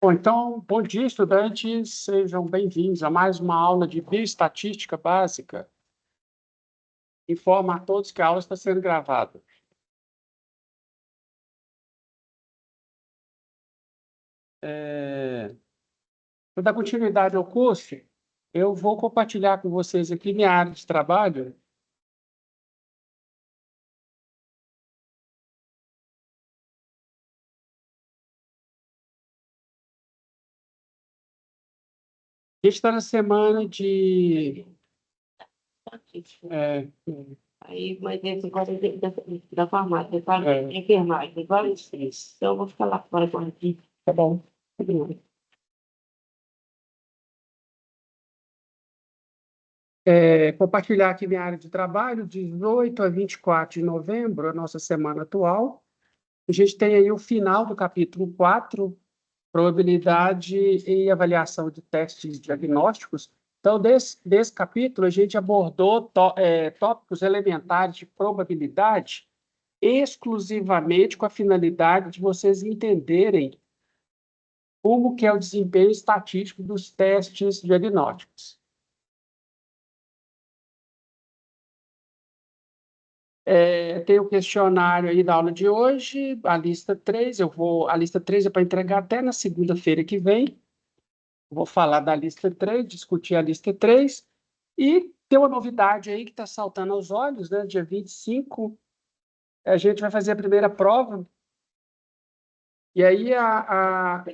Bom, então, bom dia, estudantes. Sejam bem-vindos a mais uma aula de bioestatística básica. Informo a todos que a aula está sendo gravada. Para dar continuidade ao curso, eu vou compartilhar com vocês aqui minha área de trabalho. A gente está na semana de... Aí, mas esse agora da farmácia, para enfermagem, agora isso. Então, eu vou ficar lá fora com aqui. Tá bom. Compartilhar aqui minha área de trabalho, 18 a 24 de novembro, a nossa semana atual. A gente tem aí o final do capítulo 4, probabilidade e avaliação de testes diagnósticos. Então, desse capítulo, a gente abordou tópicos elementares de probabilidade exclusivamente com a finalidade de vocês entenderem como que é o desempenho estatístico dos testes diagnósticos. Tem o questionário aí da aula de hoje, a lista 3, a lista 3 é para entregar até na segunda-feira que vem. Vou falar da lista 3, discutir a lista 3, e tem uma novidade aí que está saltando aos olhos, né? Dia 25, a gente vai fazer a primeira prova, e aí a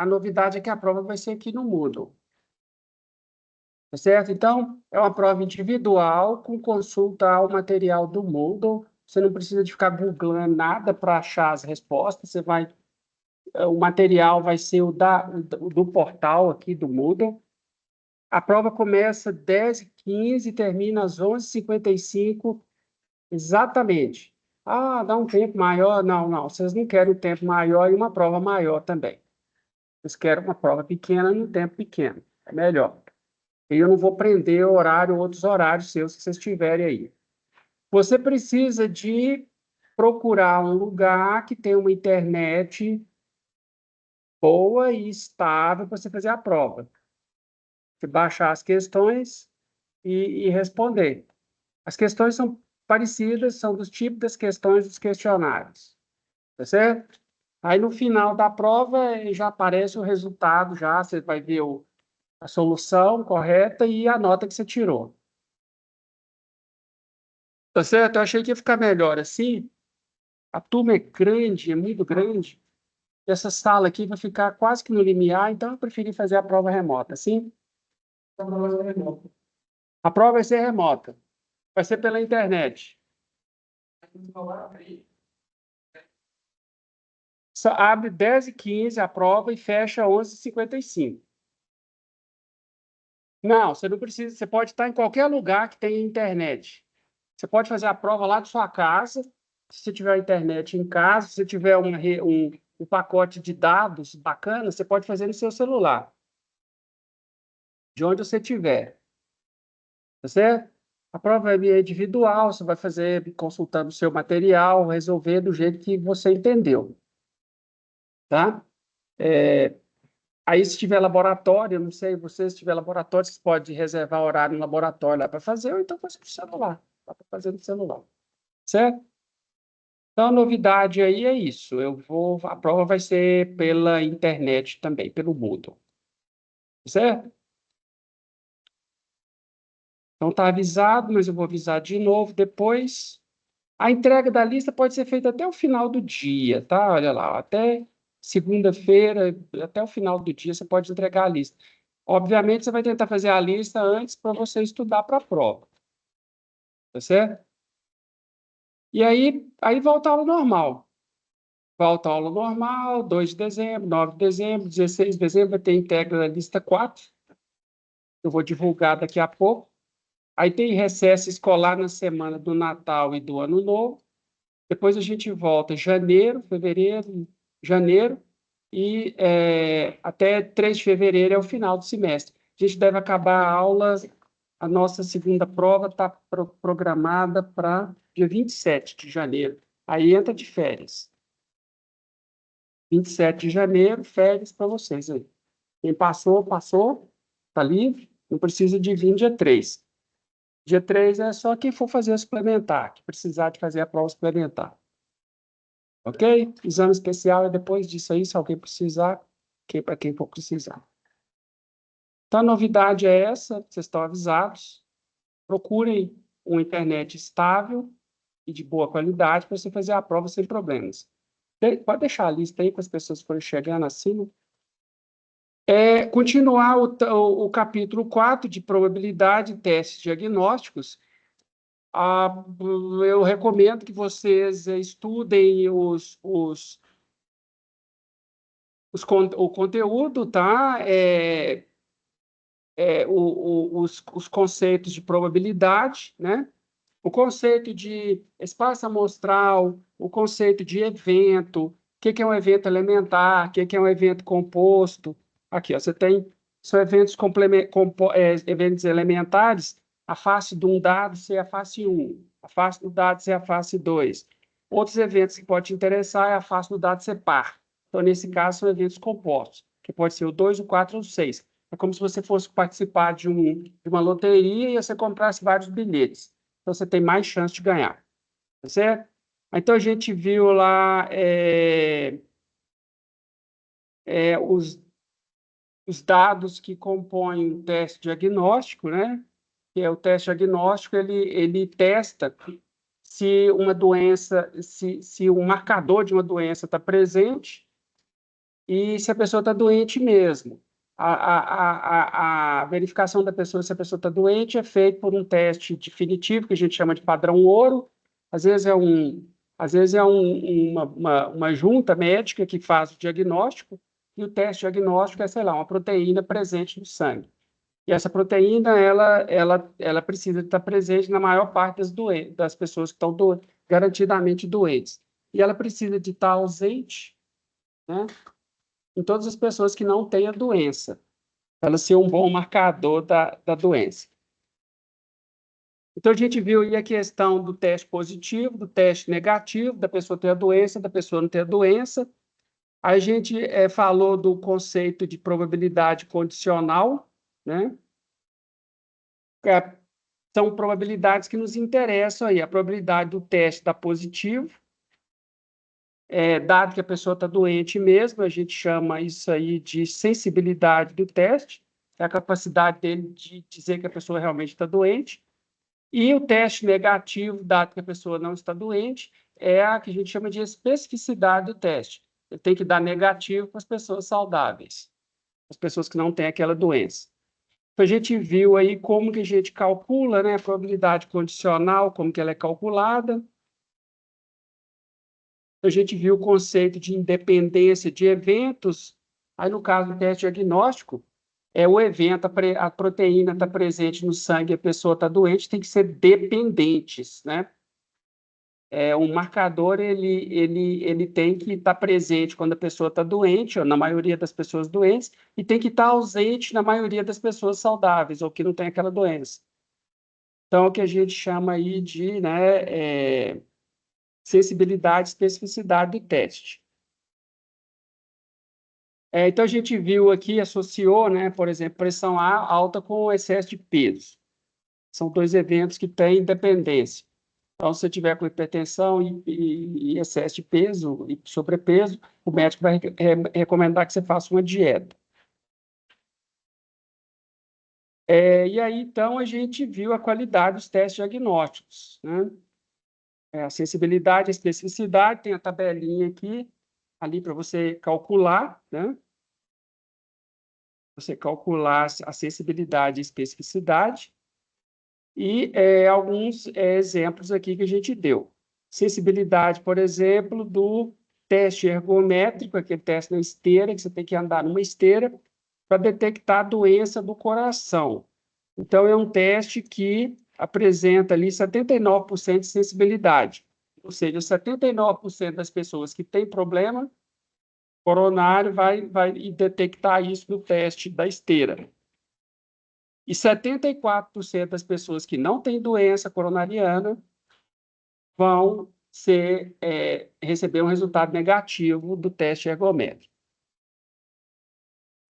novidade é que a prova vai ser aqui no Moodle. Tá certo? Então, é uma prova individual, com consulta ao material do Moodle. Você não precisa de ficar googlando nada para achar as respostas. O material vai ser o do portal aqui do Moodle. A prova começa às 10h15 e termina às 11h55, exatamente. Ah, dá um tempo maior? Não, não. Vocês não querem um tempo maior e uma prova maior também. Vocês querem uma prova pequena e um tempo pequeno. É melhor. E eu não vou prender horário, outros horários seus que vocês tiverem aí. Você precisa de procurar um lugar que tenha uma internet boa e estável para você fazer a prova. Você baixar as questões e responder. As questões são parecidas, são dos tipos das questões dos questionários. Tá certo? Aí, no final da prova, já aparece o resultado, já você vai ver a solução correta e a nota que você tirou. Tá certo? Eu achei que ia ficar melhor assim. A turma é grande, é muito grande. Essa sala aqui vai ficar quase que no limiar, então eu preferi fazer a prova remota, sim? A prova vai ser remota. Vai ser pela internet. Só abre 10h15 a prova e fecha 11h55. Não, você não precisa. Você pode estar em qualquer lugar que tenha internet. Você pode fazer a prova lá de sua casa, se você tiver internet em casa, se você tiver um pacote de dados bacana, você pode fazer no seu celular, de onde você estiver. Tá certo? A prova é individual, você vai fazer consultando o seu material, resolver do jeito que você entendeu. Tá? Aí, se tiver laboratório, eu não sei, se tiver laboratório, você pode reservar horário no laboratório lá para fazer, ou então fazer no celular. Dá para fazer no celular. Certo? Então, a novidade aí é isso. A prova vai ser pela internet também, pelo Moodle. Certo? Então, está avisado, mas eu vou avisar de novo depois. A entrega da lista pode ser feita até o final do dia, tá? Olha lá, até segunda-feira, até o final do dia, você pode entregar a lista. Obviamente, você vai tentar fazer a lista antes para você estudar para a prova. Tá certo? E aí volta a aula normal. Volta a aula normal, 2 de dezembro, 9 de dezembro, 16 de dezembro, vai ter integra da lista 4. Eu vou divulgar daqui a pouco. Aí tem recesso escolar na semana do Natal e do Ano Novo. Depois a gente volta janeiro, fevereiro, janeiro, e até 3 de fevereiro é o final do semestre. A gente deve acabar a aula, a nossa segunda prova está programada para dia 27 de janeiro. Aí entra de férias. 27 de janeiro, férias para vocês aí. Quem passou, passou, está livre, não precisa de vir dia 3. Dia 3 é só quem for fazer a suplementar, que precisar de fazer a prova suplementar. Ok? Exame especial é depois disso aí, se alguém precisar, para quem for precisar. Então, a novidade é essa, vocês estão avisados. Procurem uma internet estável e de boa qualidade para você fazer a prova sem problemas. Pode deixar a lista aí para as pessoas forem chegando assim. Continuar o capítulo 4 de probabilidade e testes diagnósticos. Eu recomendo que vocês estudem o conteúdo, tá? Os conceitos de probabilidade, né? O conceito de espaço amostral, o conceito de evento, o que é um evento elementar, o que é um evento composto. Aqui, ó, você tem, são eventos elementares, a face de um dado ser a face 1, a face do dado ser a face 2. Outros eventos que podem te interessar é a face do dado ser par. Então, nesse caso, são eventos compostos, que pode ser o 2, o 4 ou o 6. É como se você fosse participar de uma loteria e você comprasse vários bilhetes. Então, você tem mais chance de ganhar. Tá certo? Então, a gente viu lá os dados que compõem o teste diagnóstico, né? Que é o teste diagnóstico, ele testa se uma doença, se um marcador de uma doença está presente e se a pessoa está doente mesmo. A verificação da pessoa, se a pessoa está doente, é feita por um teste definitivo, que a gente chama de padrão ouro. Às vezes é uma junta médica que faz o diagnóstico, e o teste diagnóstico é, sei lá, uma proteína presente no sangue. E essa proteína, ela precisa estar presente na maior parte das pessoas que estão garantidamente doentes. E ela precisa de estar ausente, né, em todas as pessoas que não têm a doença, para ela ser um bom marcador da doença. Então, a gente viu aí a questão do teste positivo, do teste negativo, da pessoa ter a doença, da pessoa não ter a doença. A gente falou do conceito de probabilidade condicional, né? São probabilidades que nos interessam aí. A probabilidade do teste dar positivo, dado que a pessoa está doente mesmo, a gente chama isso aí de sensibilidade do teste, é a capacidade dele de dizer que a pessoa realmente está doente. E o teste negativo, dado que a pessoa não está doente, é a que a gente chama de especificidade do teste. Ele tem que dar negativo para as pessoas saudáveis, as pessoas que não têm aquela doença. Então, a gente viu aí como que a gente calcula, né, a probabilidade condicional, como que ela é calculada. A gente viu o conceito de independência de eventos. Aí, no caso do teste diagnóstico, o evento, a proteína está presente no sangue, a pessoa está doente, tem que ser dependentes, né? Um marcador, ele tem que estar presente quando a pessoa está doente, ou na maioria das pessoas doentes, e tem que estar ausente na maioria das pessoas saudáveis, ou que não tem aquela doença. Então, o que a gente chama aí de, né, sensibilidade e especificidade do teste. Então, a gente viu aqui, associou, né, por exemplo, pressão alta com excesso de peso. São dois eventos que têm dependência. Então, se você tiver com hipertensão e excesso de peso e sobrepeso, o médico vai recomendar que você faça uma dieta. E aí, então, a gente viu a qualidade dos testes diagnósticos, né? A sensibilidade, a especificidade, tem a tabelinha aqui, ali para você calcular, né? Você calcular a sensibilidade e especificidade. E alguns exemplos aqui que a gente deu. Sensibilidade, por exemplo, do teste ergométrico, aquele teste na esteira, que você tem que andar numa esteira para detectar a doença do coração. Então, é um teste que apresenta ali 79% de sensibilidade. Ou seja, 79% das pessoas que têm problema coronário vai detectar isso no teste da esteira. E 74% das pessoas que não têm doença coronariana vão você receber um resultado negativo do teste ergométrico.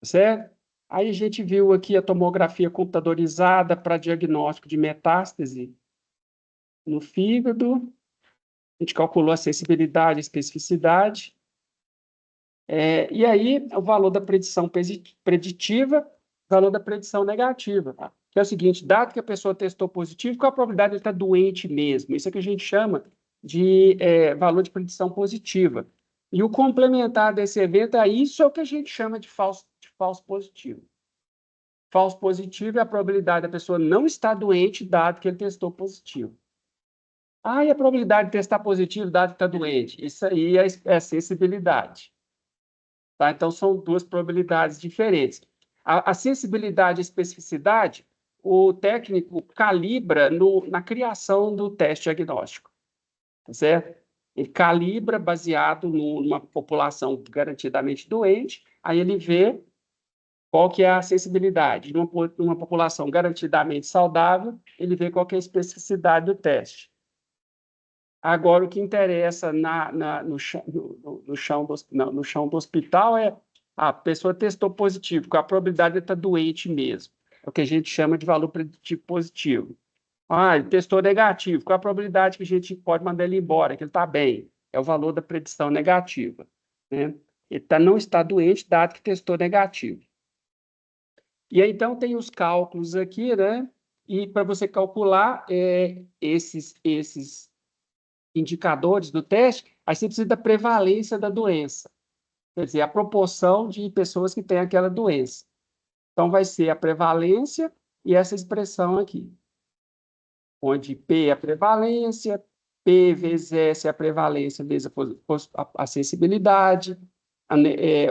Certo? Aí a gente viu aqui a tomografia computadorizada para diagnóstico de metástase no fígado. A gente calculou a sensibilidade e especificidade. E aí, o valor da predição preditiva, valor da predição negativa. Tá? Que é o seguinte, dado que a pessoa testou positivo, qual a probabilidade de estar doente mesmo? Isso é que a gente chama de valor de predição positiva. E o complementar desse evento, isso é o que a gente chama de falso positivo. Falso positivo é a probabilidade da pessoa não estar doente, dado que ele testou positivo. E a probabilidade de testar positivo, dado que está doente? Isso aí é sensibilidade. Tá? Então, são duas probabilidades diferentes. A sensibilidade e a especificidade, o técnico calibra na criação do teste diagnóstico. Tá certo? Ele calibra baseado numa população garantidamente doente, aí ele vê qual que é a sensibilidade. Numa população garantidamente saudável, ele vê qual que é a especificidade do teste. Agora, o que interessa no chão do hospital é a pessoa testou positivo, qual a probabilidade de estar doente mesmo. É o que a gente chama de valor preditivo positivo. Ele testou negativo, qual a probabilidade que a gente pode mandar ele embora, que ele está bem? É o valor da predição negativa. Né? Ele não está doente, dado que testou negativo. E aí, então, tem os cálculos aqui, né? E para você calcular esses indicadores do teste, aí você precisa da prevalência da doença. Quer dizer, a proporção de pessoas que têm aquela doença. Então, vai ser a prevalência e essa expressão aqui, onde P é a prevalência, P vezes S é a prevalência vezes a sensibilidade,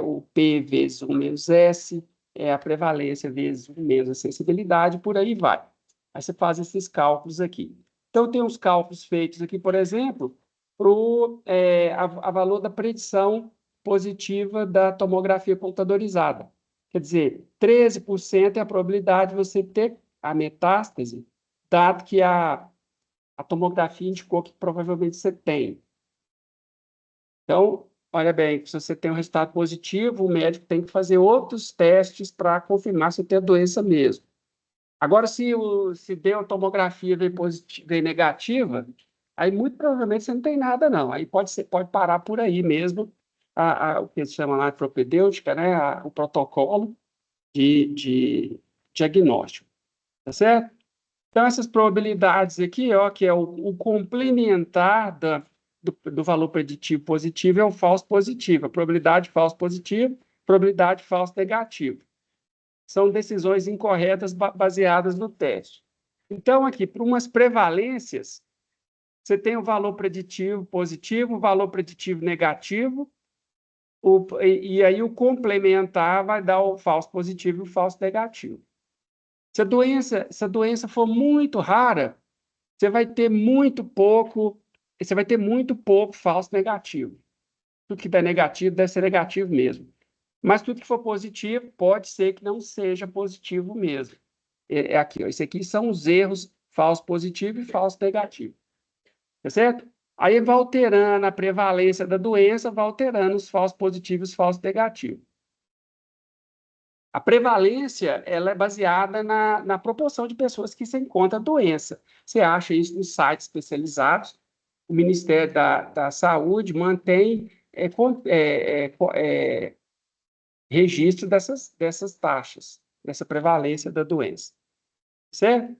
o P vezes 1 menos S é a prevalência vezes 1 menos a sensibilidade, por aí vai. Aí você faz esses cálculos aqui. Então, tem uns cálculos feitos aqui, por exemplo, para a valor da predição positiva da tomografia computadorizada. Quer dizer, 13% é a probabilidade de você ter a metástase, dado que a tomografia indicou que provavelmente você tem. Então, olha bem, se você tem um resultado positivo, o médico tem que fazer outros testes para confirmar se tem a doença mesmo. Agora, se deu a tomografia veio negativa, aí muito provavelmente você não tem nada, não. Aí pode parar por aí mesmo, o que se chama lá de propedêutica, né? O protocolo de diagnóstico, tá certo? Então, essas probabilidades aqui, que é o complementar do valor preditivo positivo é o falso positivo, a probabilidade de falso positivo, probabilidade de falso negativo. São decisões incorretas baseadas no teste. Então, aqui, para umas prevalências, você tem o valor preditivo positivo, o valor preditivo negativo, e aí o complementar vai dar o falso positivo e o falso negativo. Se a doença for muito rara, você vai ter muito pouco falso negativo. Tudo que der negativo deve ser negativo mesmo. Mas tudo que for positivo, pode ser que não seja positivo mesmo. Aqui, isso aqui são os erros falso positivo e falso negativo. Tá certo? Aí vai alterando a prevalência da doença, vai alterando os falsos positivos e os falsos negativos. A prevalência ela é baseada na proporção de pessoas que se encontra a doença. Você acha isso nos sites especializados. O Ministério da Saúde mantém registro dessas taxas, dessa prevalência da doença. Certo?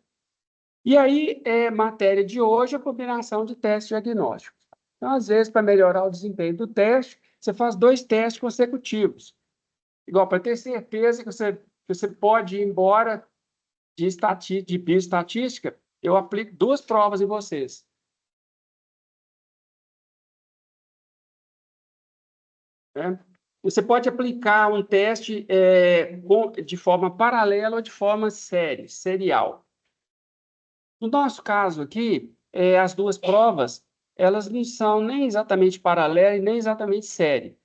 E aí, matéria de hoje, a combinação de testes diagnósticos. Então, às vezes, para melhorar o desempenho do teste, você faz 2 testes consecutivos. Igual, para ter certeza que você pode ir embora de bioestatística, eu aplico 2 provas em vocês. Né? Você pode aplicar um teste de forma paralela ou de forma serial. No nosso caso aqui, as 2 provas, elas não são nem exatamente paralela e nem exatamente série,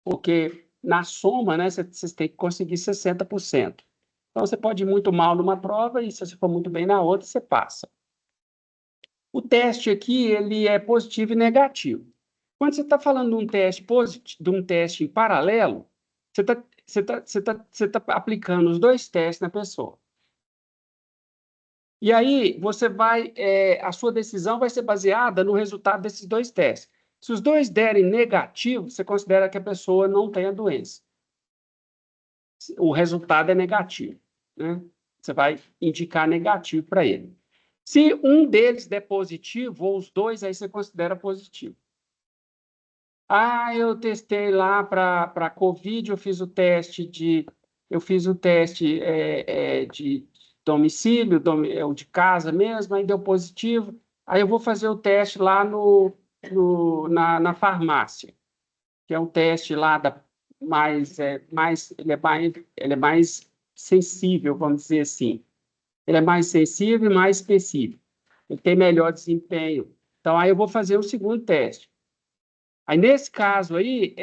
porque na soma, né, vocês têm que conseguir 60%. Então, você pode ir muito mal numa prova e se você for muito bem na outra, você passa. O teste aqui, ele é positivo e negativo. Quando você está falando de um teste positivo, de um teste em paralelo, você tá aplicando os dois testes na pessoa. E aí, a sua decisão vai ser baseada no resultado desses dois testes. Se os dois derem negativo, você considera que a pessoa não tem a doença. O resultado é negativo, né? Você vai indicar negativo para ele. Se um deles der positivo, ou os dois, aí você considera positivo. Ah, eu testei lá para COVID, eu fiz o teste de domicílio, de casa mesmo, aí deu positivo. Aí eu vou fazer o teste lá na farmácia, que é um teste lá ele é mais sensível, vamos dizer assim. Ele é mais sensível e mais específico. Ele tem melhor desempenho. Então, aí eu vou fazer o segundo teste. Aí, nesse caso aí,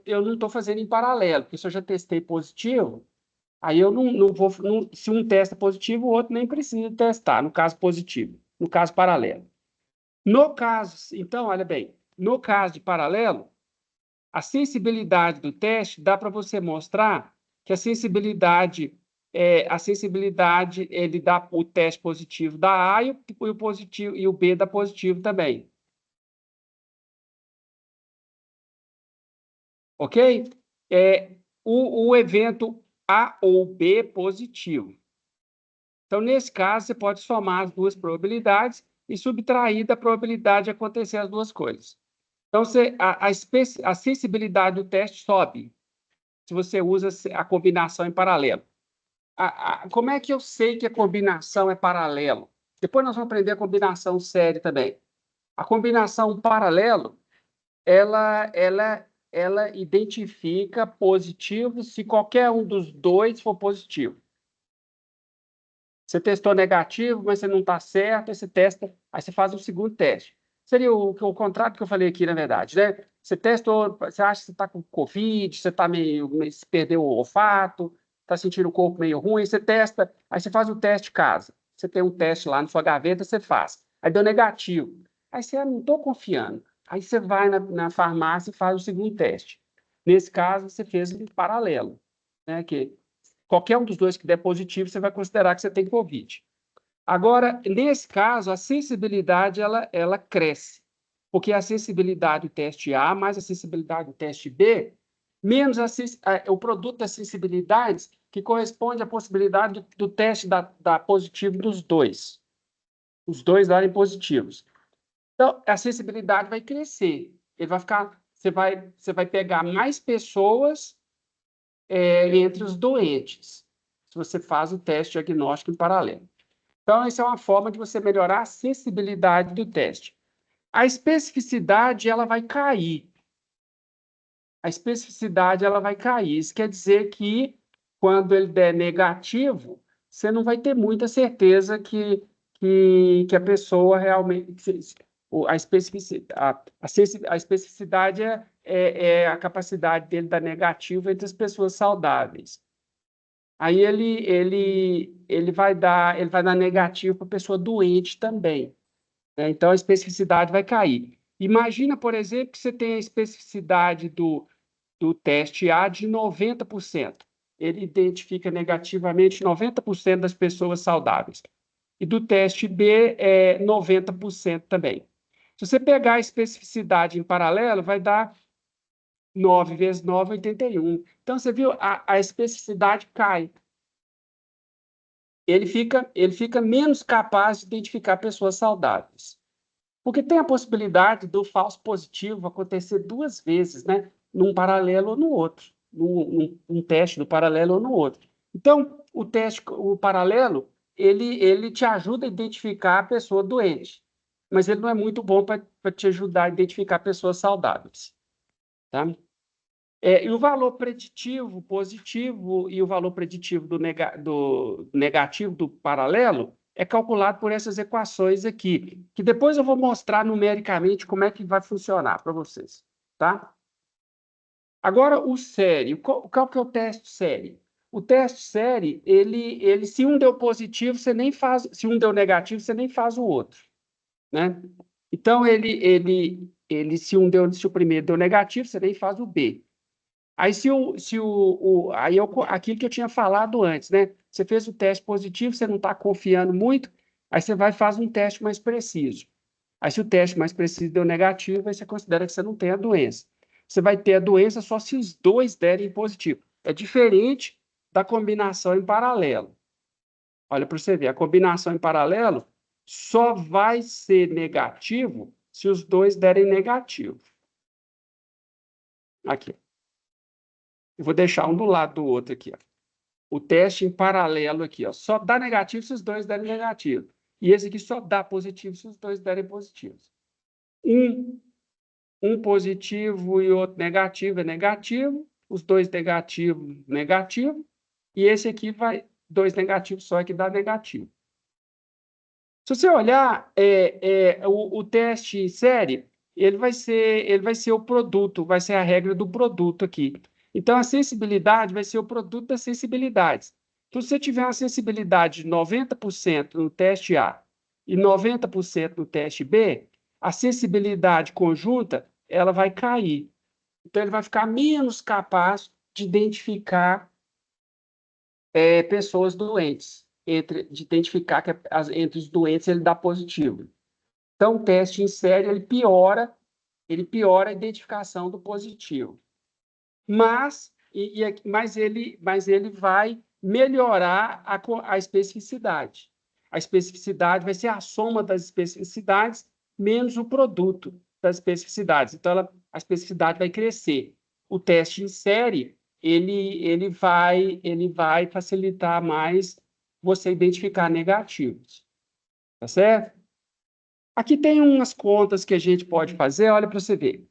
eu não estou fazendo em paralelo, porque se eu já testei positivo, aí eu não vou. Se um testa positivo, o outro nem precisa testar, no caso positivo, no caso paralelo. No caso, então, olha bem, no caso de paralelo, a sensibilidade do teste dá para você mostrar que a sensibilidade, ele dá o teste positivo da A e o positivo e o B dá positivo também. Ok? O evento A ou B positivo. Então, nesse caso, você pode somar as duas probabilidades e subtrair da probabilidade de acontecer as duas coisas. Então, a sensibilidade do teste sobe se você usa a combinação em paralelo. Como é que eu sei que a combinação é paralelo? Depois nós vamos aprender a combinação séria também. A combinação paralelo, ela identifica positivo se qualquer um dos dois for positivo. Você testou negativo, mas você não está certo, aí você faz o segundo teste. Seria o contrário do que eu falei aqui, na verdade, né? Você testou, você acha que você está com Covid, você está você perdeu o olfato, está sentindo o corpo meio ruim, você testa, aí você faz o teste de casa. Você tem um teste lá na sua gaveta, você faz. Aí deu negativo. Aí você, não estou confiando. Aí você vai na farmácia e faz o segundo teste. Nesse caso, você fez em paralelo, né? Que qualquer um dos dois que der positivo, você vai considerar que você tem Covid. Agora, nesse caso, a sensibilidade ela cresce, porque a sensibilidade do teste A mais a sensibilidade do teste B, menos o produto das sensibilidades, que corresponde à possibilidade do teste dar positivo dos dois. Os dois darem positivos. Então, a sensibilidade vai crescer. Você vai pegar mais pessoas entre os doentes, se você faz o teste diagnóstico em paralelo. Então, essa é uma forma de você melhorar a sensibilidade do teste. A especificidade, ela vai cair. A especificidade, ela vai cair. Isso quer dizer que, quando ele der negativo, você não vai ter muita certeza que a pessoa realmente... A especificidade é a capacidade dele dar negativo entre as pessoas saudáveis. Aí ele vai dar negativo para a pessoa doente também, né? Então, a especificidade vai cair. Imagina, por exemplo, que você tem a especificidade do teste A de 90%. Ele identifica negativamente 90% das pessoas saudáveis. E do teste B, 90% também. Se você pegar a especificidade em paralelo, vai dar 9 vezes 9, 81. Então, você viu, a especificidade cai. Ele fica menos capaz de identificar pessoas saudáveis. Porque tem a possibilidade do falso positivo acontecer duas vezes, né? Num paralelo ou no outro. Num teste do paralelo ou no outro. Então, o paralelo, ele te ajuda a identificar a pessoa doente. Mas ele não é muito bom para te ajudar a identificar pessoas saudáveis. Tá? E o valor preditivo positivo e o valor preditivo do negativo do paralelo é calculado por essas equações aqui, que depois eu vou mostrar numericamente como é que vai funcionar para vocês, tá? Agora, o série. Qual que é o teste série? O teste série, se um deu positivo, você nem faz, se um deu negativo, você nem faz o outro. né? Então, se o primeiro deu negativo, você nem faz o B. Aí, aquilo que eu tinha falado antes, né? Você fez o teste positivo, você não está confiando muito, aí você vai e faz um teste mais preciso. Aí, se o teste mais preciso deu negativo, aí você considera que você não tem a doença. Você vai ter a doença só se os dois derem positivo. É diferente da combinação em paralelo. Olha para você ver, a combinação em paralelo só vai ser negativo se os dois derem negativo. Aqui. Eu vou deixar um do lado do outro aqui, ó. O teste em paralelo aqui, ó, só dá negativo se os dois derem negativo. E esse aqui só dá positivo se os dois derem positivos. Um, um positivo e outro negativo é negativo, os dois negativos, negativo, e esse aqui vai, dois negativos só é que dá negativo. Se você olhar o teste em série, ele vai ser o produto, vai ser a regra do produto aqui. Então, a sensibilidade vai ser o produto das sensibilidades. Então, se você tiver uma sensibilidade de 90% no teste A e 90% no teste B, a sensibilidade conjunta ela vai cair. Então, ele vai ficar menos capaz de identificar pessoas doentes, de identificar que entre os doentes ele dá positivo. Então, o teste em série ele piora a identificação do positivo. Mas ele vai melhorar a especificidade. A especificidade vai ser a soma das especificidades menos o produto das especificidades. Então, a especificidade vai crescer. O teste em série, ele vai facilitar mais você identificar negativos. Tá certo? Aqui tem umas contas que a gente pode fazer, olha para você ver.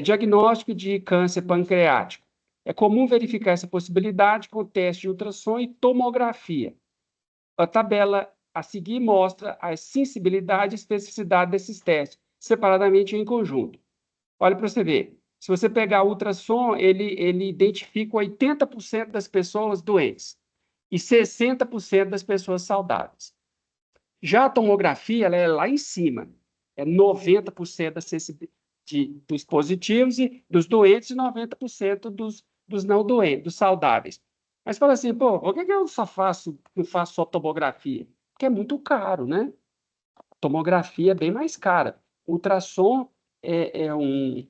Diagnóstico de câncer pancreático. É comum verificar essa possibilidade com teste de ultrassom e tomografia. A tabela a seguir mostra a sensibilidade e especificidade desses testes, separadamente ou em conjunto. Olha para você ver. Se você pegar o ultrassom, ele identifica 80% das pessoas doentes e 60% das pessoas saudáveis. Já a tomografia, ela é lá em cima. É 90% dos positivos e dos doentes e 90% dos não doentes, dos saudáveis. Mas fala assim, pô, por que eu não faço só tomografia? Porque é muito caro, né? Tomografia é bem mais cara. Ultrassom e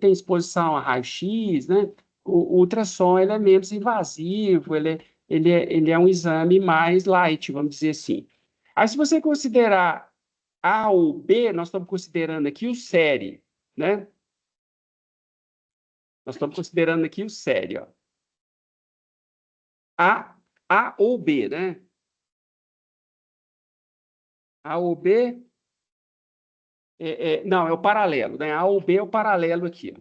tem exposição a raio-x, né? O ultrassom ele é menos invasivo, ele é um exame mais light, vamos dizer assim. Aí, se você considerar A ou B, nós estamos considerando aqui o série, né? Nós estamos considerando aqui o série, ó. A ou B, né? A ou B, não, é o paralelo, né? A ou B é o paralelo aqui, ó.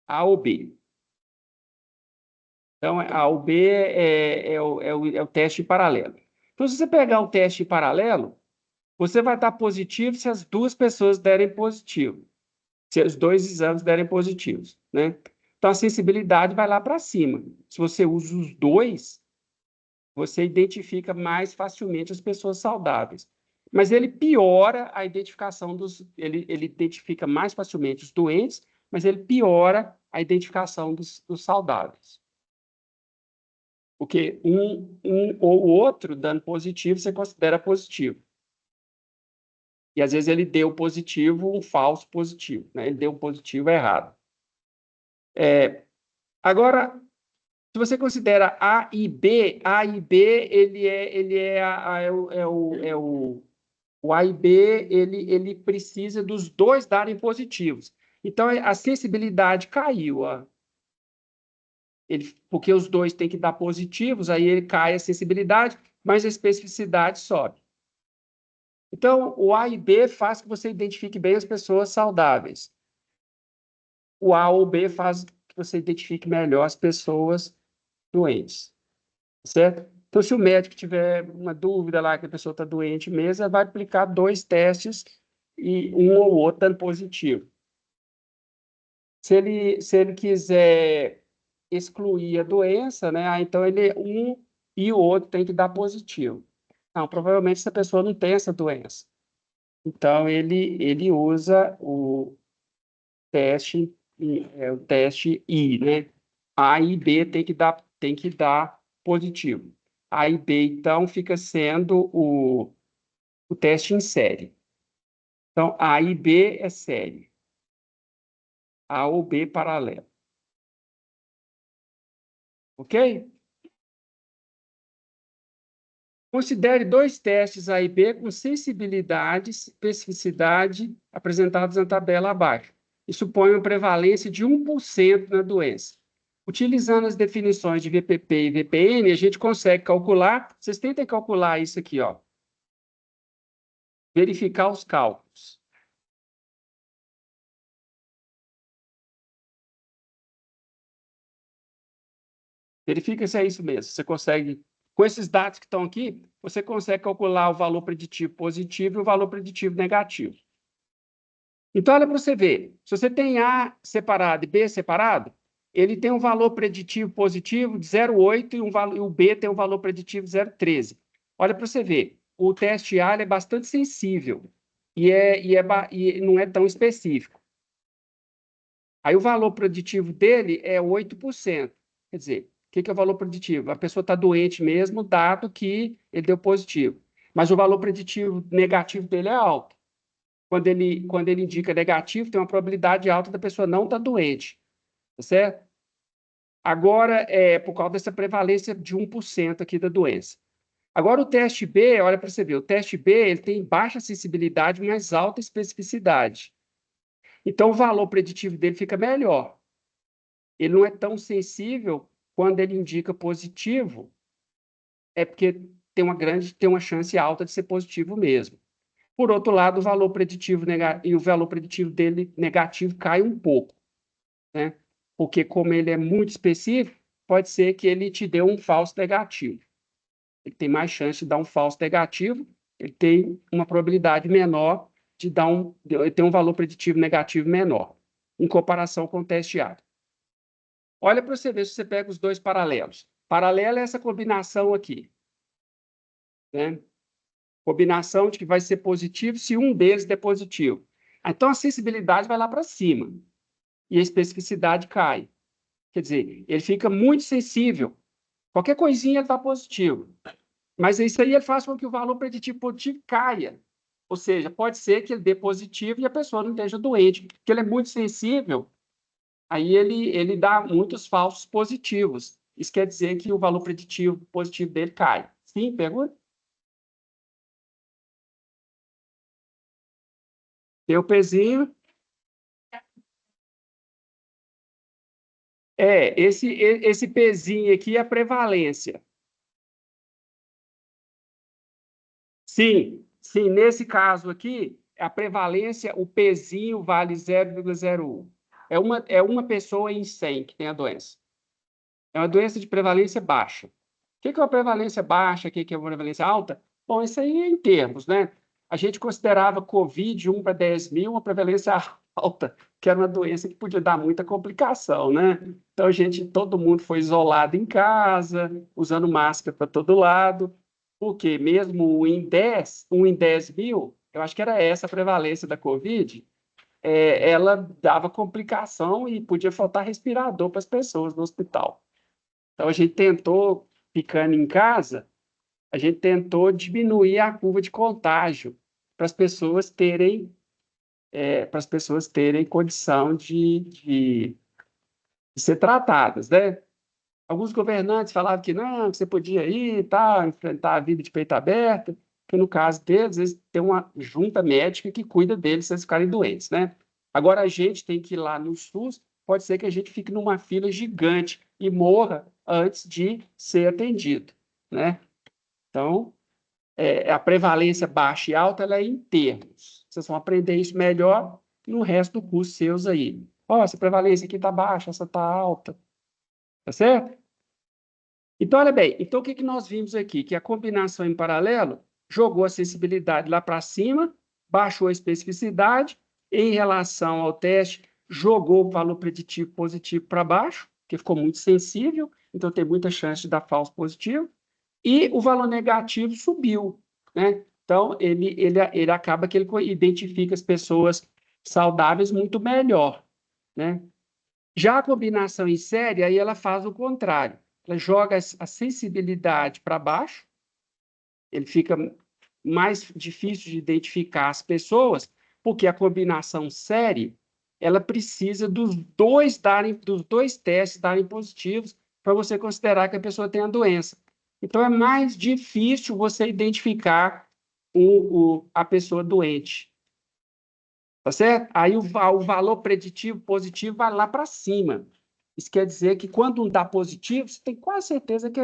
A ou B. Então, A ou B é o teste em paralelo. Então, se você pegar o teste em paralelo, você vai estar positivo se as duas pessoas derem positivo, se os dois exames derem positivos, né? Então, a sensibilidade vai lá para cima. Se você usa os dois, você identifica mais facilmente as pessoas saudáveis. Mas ele piora a identificação ele identifica mais facilmente os doentes, mas ele piora a identificação dos saudáveis. Porque um ou outro dando positivo, você considera positivo. E às vezes ele deu positivo, um falso positivo, né? Ele deu um positivo errado. Agora, se você considera A e B, ele é, a- é o A e B, ele precisa dos dois darem positivos. Então, a sensibilidade caiu, ó. Porque os dois têm que dar positivos, aí ele cai a sensibilidade, mas a especificidade sobe. Então, o A e B faz que você identifique bem as pessoas saudáveis. O A ou B faz que você identifique melhor as pessoas doentes, certo? Então, se o médico tiver uma dúvida lá que a pessoa está doente mesmo, ele vai aplicar dois testes e um ou outro dando positivo. Se ele quiser excluir a doença, né? Então um e o outro tem que dar positivo. Não, provavelmente essa pessoa não tem essa doença. Então, ele usa o teste, o teste I, né? A e B tem que dar positivo. A e B, então, fica sendo o teste em série. Então, A e B é série. A ou B paralelo. Ok? Considere dois testes A e B com sensibilidade e especificidade apresentados na tabela abaixo e suponham prevalência de 1% na doença. Utilizando as definições de VPP e VPN, a gente consegue calcular. Vocês tentem calcular isso aqui, ó. Verificar os cálculos. Verifica se é isso mesmo. Você consegue, com esses dados que estão aqui, você consegue calcular o valor preditivo positivo e o valor preditivo negativo. Então, olha para você ver. Se você tem A separado e B separado, ele tem um valor preditivo positivo de 0,8 e o B tem um valor preditivo de 0,13. Olha para você ver. O teste A é bastante sensível e não é tão específico. Aí o valor preditivo dele é 8%. Quer dizer, o que é o valor preditivo? A pessoa está doente mesmo, dado que ele deu positivo. Mas o valor preditivo negativo dele é alto. Quando ele indica negativo, tem uma probabilidade alta da pessoa não estar doente. Tá certo? Agora, por causa dessa prevalência de 1% aqui da doença. Agora, o teste B, olha para você ver, o teste B ele tem baixa sensibilidade, mas alta especificidade. Então, o valor preditivo dele fica melhor. Ele não é tão sensível quando ele indica positivo, é porque tem uma chance alta de ser positivo mesmo. Por outro lado, o valor preditivo e o valor preditivo dele negativo cai um pouco, né? Porque como ele é muito específico, pode ser que ele te dê um falso negativo. Ele tem mais chance de dar um falso negativo, ele tem uma probabilidade menor ele tem um valor preditivo negativo menor, em comparação com o teste A. Olha para você ver se você pega os dois paralelos. Paralelo é essa combinação aqui, né? Combinação de que vai ser positivo se um deles der positivo. Então, a sensibilidade vai lá para cima e a especificidade cai. Quer dizer, ele fica muito sensível. Qualquer coisinha ele está positivo. Mas isso aí ele faz com que o valor preditivo positivo caia. Ou seja, pode ser que ele dê positivo e a pessoa não esteja doente, porque ele é muito sensível. Aí ele dá muitos falsos positivos. Isso quer dizer que o valor preditivo positivo dele cai. Sim, pergunta? Tem o pezinho. Esse pezinho aqui é a prevalência. Sim, nesse caso aqui, a prevalência, o pezinho vale 0,01. É uma pessoa em 100 que tem a doença. É uma doença de prevalência baixa. O que é uma prevalência baixa? O que é uma prevalência alta? Bom, isso aí é em termos, né? A gente considerava Covid 1 para 10 mil uma prevalência alta, que era uma doença que podia dar muita complicação, né? Então, todo mundo foi isolado em casa, usando máscara para todo lado, porque mesmo um em 10 mil, eu acho que era essa a prevalência da Covid, ela dava complicação e podia faltar respirador para as pessoas no hospital. Então, a gente tentou, ficando em casa, a gente tentou diminuir a curva de contágio para as pessoas terem condição de ser tratadas, né? Alguns governantes falavam que não, que você podia ir, tá, enfrentar a vida de peito aberto, que no caso deles, eles têm uma junta médica que cuida deles se eles ficarem doentes, né? Agora a gente tem que ir lá no SUS, pode ser que a gente fique numa fila gigante e morra antes de ser atendido, né? Então, a prevalência baixa e alta, ela é em termos. Vocês vão aprender isso melhor no resto do curso seus aí. Ó, essa prevalência aqui está baixa, essa está alta, tá certo? Então, olha bem, então o que nós vimos aqui? Que a combinação em paralelo jogou a sensibilidade lá para cima, baixou a especificidade, em relação ao teste, jogou o valor preditivo positivo para baixo, que ficou muito sensível, então tem muita chance de dar falso positivo, e o valor negativo subiu, né? Então, ele acaba que ele identifica as pessoas saudáveis muito melhor, né? Já a combinação em série, aí ela faz o contrário. Ela joga a sensibilidade para baixo, ele fica mais difícil de identificar as pessoas, porque a combinação série, ela precisa dos dois testes darem positivos para você considerar que a pessoa tem a doença. Então, é mais difícil você identificar a pessoa doente. Tá certo? Aí o valor preditivo positivo vai lá para cima. Isso quer dizer que quando um dá positivo, você tem quase certeza que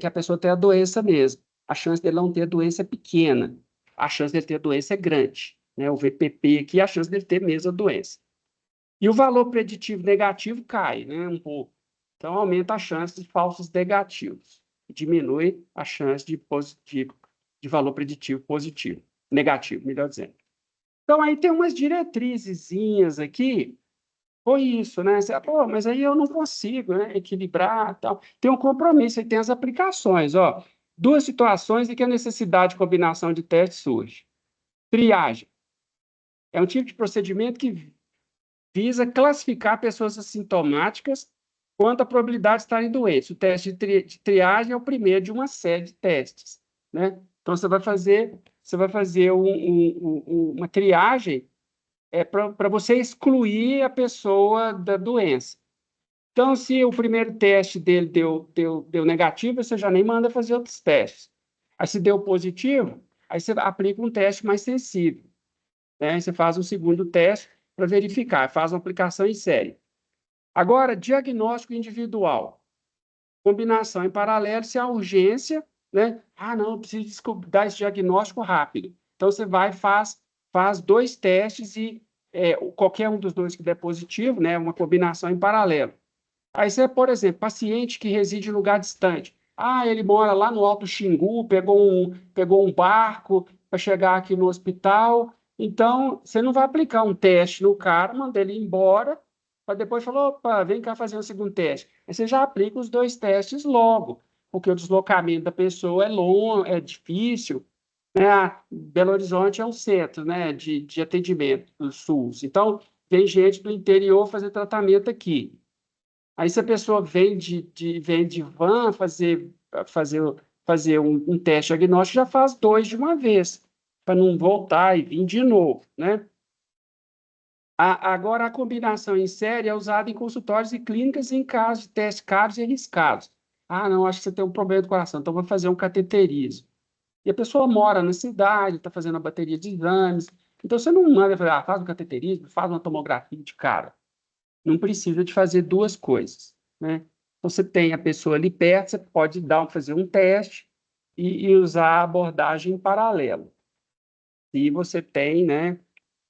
a pessoa tem a doença mesmo. A chance dele não ter a doença é pequena. A chance dele ter a doença é grande. Né? O VPP aqui, a chance dele ter mesmo a doença. E o valor preditivo negativo cai, né? Um pouco. Então, aumenta a chance de falsos negativos. Diminui a chance de valor preditivo positivo. Negativo, melhor dizendo. Então, aí tem umas diretrizezinhas aqui, foi isso, né? Pô, mas aí eu não consigo, né, equilibrar tal. Tem um compromisso, aí tem as aplicações, ó. Duas situações em que a necessidade de combinação de testes surge. Triagem. É um tipo de procedimento que visa classificar pessoas assintomáticas quanto à probabilidade de estarem doentes. O teste de triagem é o primeiro de uma série de testes, né? Então, você vai fazer uma triagem para você excluir a pessoa da doença. Então, se o primeiro teste dele deu negativo, você já nem manda fazer outros testes. Aí, se deu positivo, aí você aplica um teste mais sensível, né? Aí você faz um segundo teste para verificar, faz uma aplicação em série. Agora, diagnóstico individual. Combinação em paralelo, se há urgência, né? Ah, não, eu preciso dar esse diagnóstico rápido. Então, você vai e faz dois testes e qualquer um dos dois que der positivo, né? Uma combinação em paralelo. Aí você, por exemplo, paciente que reside em lugar distante. Ah, ele mora lá no Alto Xingu, pegou um barco para chegar aqui no hospital. Então, você não vai aplicar um teste no cara, manda ele embora, para depois falar, opa, vem cá fazer um segundo teste. Aí você já aplica os dois testes logo, porque o deslocamento da pessoa é longo, é difícil, né? Belo Horizonte é um centro, né, de atendimento do SUS. Então, vem gente do interior fazer tratamento aqui. Aí, se a pessoa vem de van fazer, fazer um teste diagnóstico, já faz dois de uma vez, para não voltar e vir de novo, né? Agora, a combinação em série é usada em consultórios e clínicas em casos de testes caros e arriscados. Ah, não, acho que você tem um problema do coração, então vou fazer um cateterismo. E a pessoa mora na cidade, está fazendo a bateria de exames. Então, você não manda falar, faz um cateterismo, faz uma tomografia de cara. Não precisa de fazer duas coisas, né? Então, você tem a pessoa ali perto, você pode fazer um teste e usar a abordagem em paralelo. Se você tem, né?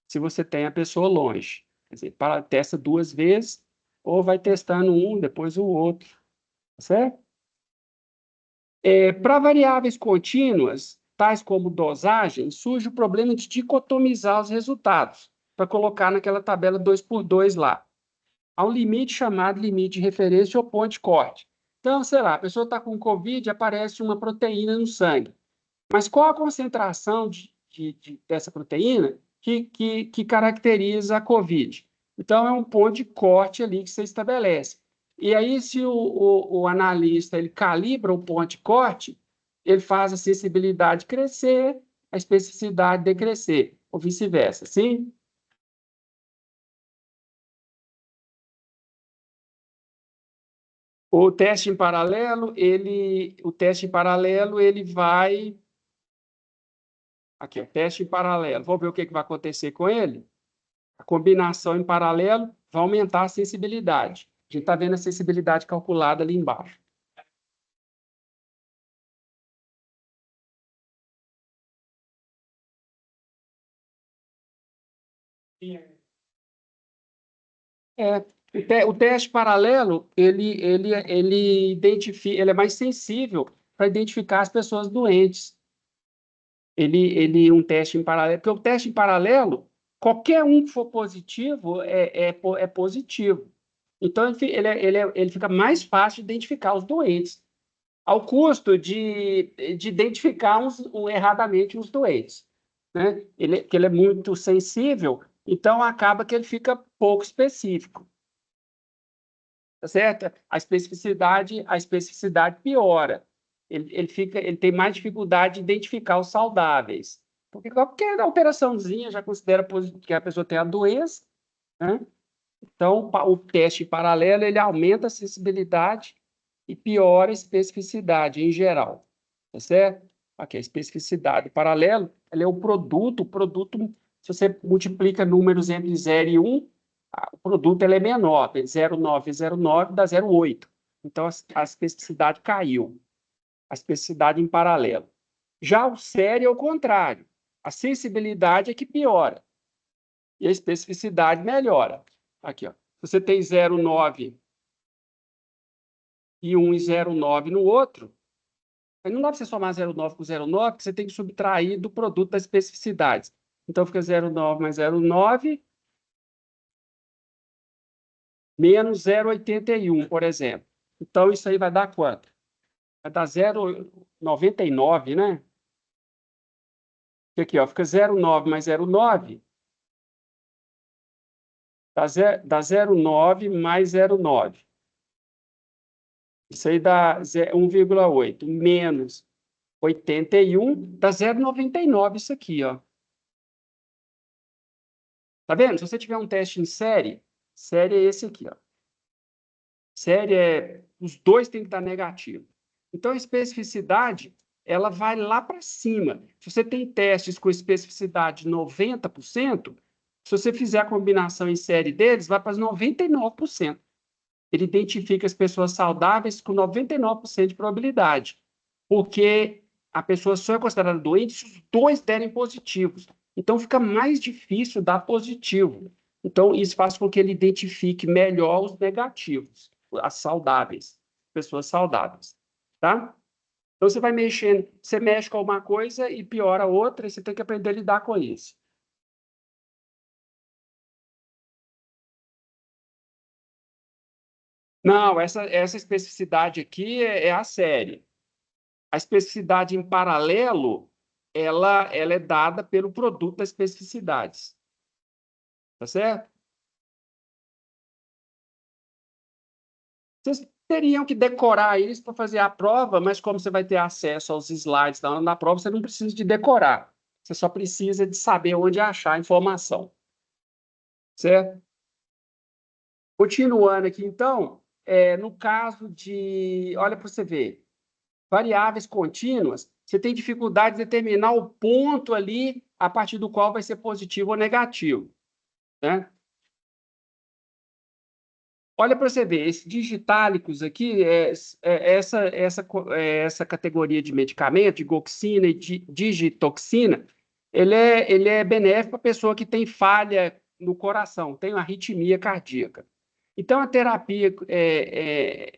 Se você tem a pessoa longe. Quer dizer, testa duas vezes, ou vai testando um, depois o outro, tá certo? Para variáveis contínuas, tais como dosagem, surge o problema de dicotomizar os resultados, para colocar naquela tabela 2 por 2 lá. Há um limite chamado limite de referência ou ponto de corte. Então, sei lá, a pessoa está com Covid, aparece uma proteína no sangue. Mas qual a concentração dessa proteína que caracteriza a Covid? Então, é um ponto de corte ali que você estabelece. E aí, se o analista ele calibra o ponto de corte, ele faz a sensibilidade crescer, a especificidade decrescer, ou vice-versa, sim? O teste em paralelo, ele vai. Aqui, o teste em paralelo. Vamos ver o que vai acontecer com ele? A combinação em paralelo vai aumentar a sensibilidade. A gente está vendo a sensibilidade calculada ali embaixo. É, o teste paralelo, ele é mais sensível para identificar as pessoas doentes. Um teste em paralelo, porque o teste em paralelo, qualquer um que for positivo é positivo. Então, ele fica mais fácil de identificar os doentes. ao custo de identificar erradamente os doentes, né? Que ele é muito sensível, então acaba que ele fica pouco específico. Tá certo? A especificidade piora. Ele tem mais dificuldade de identificar os saudáveis. Porque qualquer alteraçãozinha já considera que a pessoa tem a doença, né? Então, o teste em paralelo, ele aumenta a sensibilidade e piora a especificidade em geral, tá certo? Aqui, a especificidade paralelo, ela é o produto, se você multiplica números entre 0 e 1, o produto ele é menor, 0,9 dá 0,8. Então, a especificidade caiu, a especificidade em paralelo. Já o sério é o contrário, a sensibilidade é que piora e a especificidade melhora. Aqui, ó. Você tem 0,9 e 1 e 0,9 no outro, aí não dá para você somar 0,9 com 0,9, porque você tem que subtrair do produto das especificidades. Então, fica 0,9 mais 0,9 menos 0,81, por exemplo. Então, isso aí vai dar quanto? Vai dar 0,99, né? Aqui, ó, fica 0,9 mais 0,9 dá 0,9 mais 0,9. Isso aí dá 1,8 menos 81 dá 0,99 isso aqui, ó. Tá vendo? Se você tiver um teste em série é esse aqui, ó. Série os dois têm que estar negativo. Então, a especificidade, ela vai lá para cima. Se você tem testes com especificidade de 90%, se você fizer a combinação em série deles, vai para 99%. Ele identifica as pessoas saudáveis com 99% de probabilidade, porque a pessoa só é considerada doente se os dois derem positivos. Então, fica mais difícil dar positivo. Então, isso faz com que ele identifique melhor os negativos, as saudáveis, pessoas saudáveis, tá? Então, você vai mexendo, você mexe com uma coisa e piora a outra, e você tem que aprender a lidar com isso. Não, essa especificidade aqui é a série. A especificidade em paralelo, ela é dada pelo produto das especificidades. Tá certo? Vocês teriam que decorar isso para fazer a prova, mas como você vai ter acesso aos slides na hora da prova, você não precisa de decorar. Você só precisa de saber onde achar a informação. Certo? Continuando aqui, então, no caso de... Olha para você ver. Variáveis contínuas, você tem dificuldade de determinar o ponto ali a partir do qual vai ser positivo ou negativo, né? Olha para você ver, esses digitálicos aqui, essa categoria de medicamento, de goxina e de digitoxina, ele é benéfico para a pessoa que tem falha no coração, tem uma arritmia cardíaca. Então, a terapia,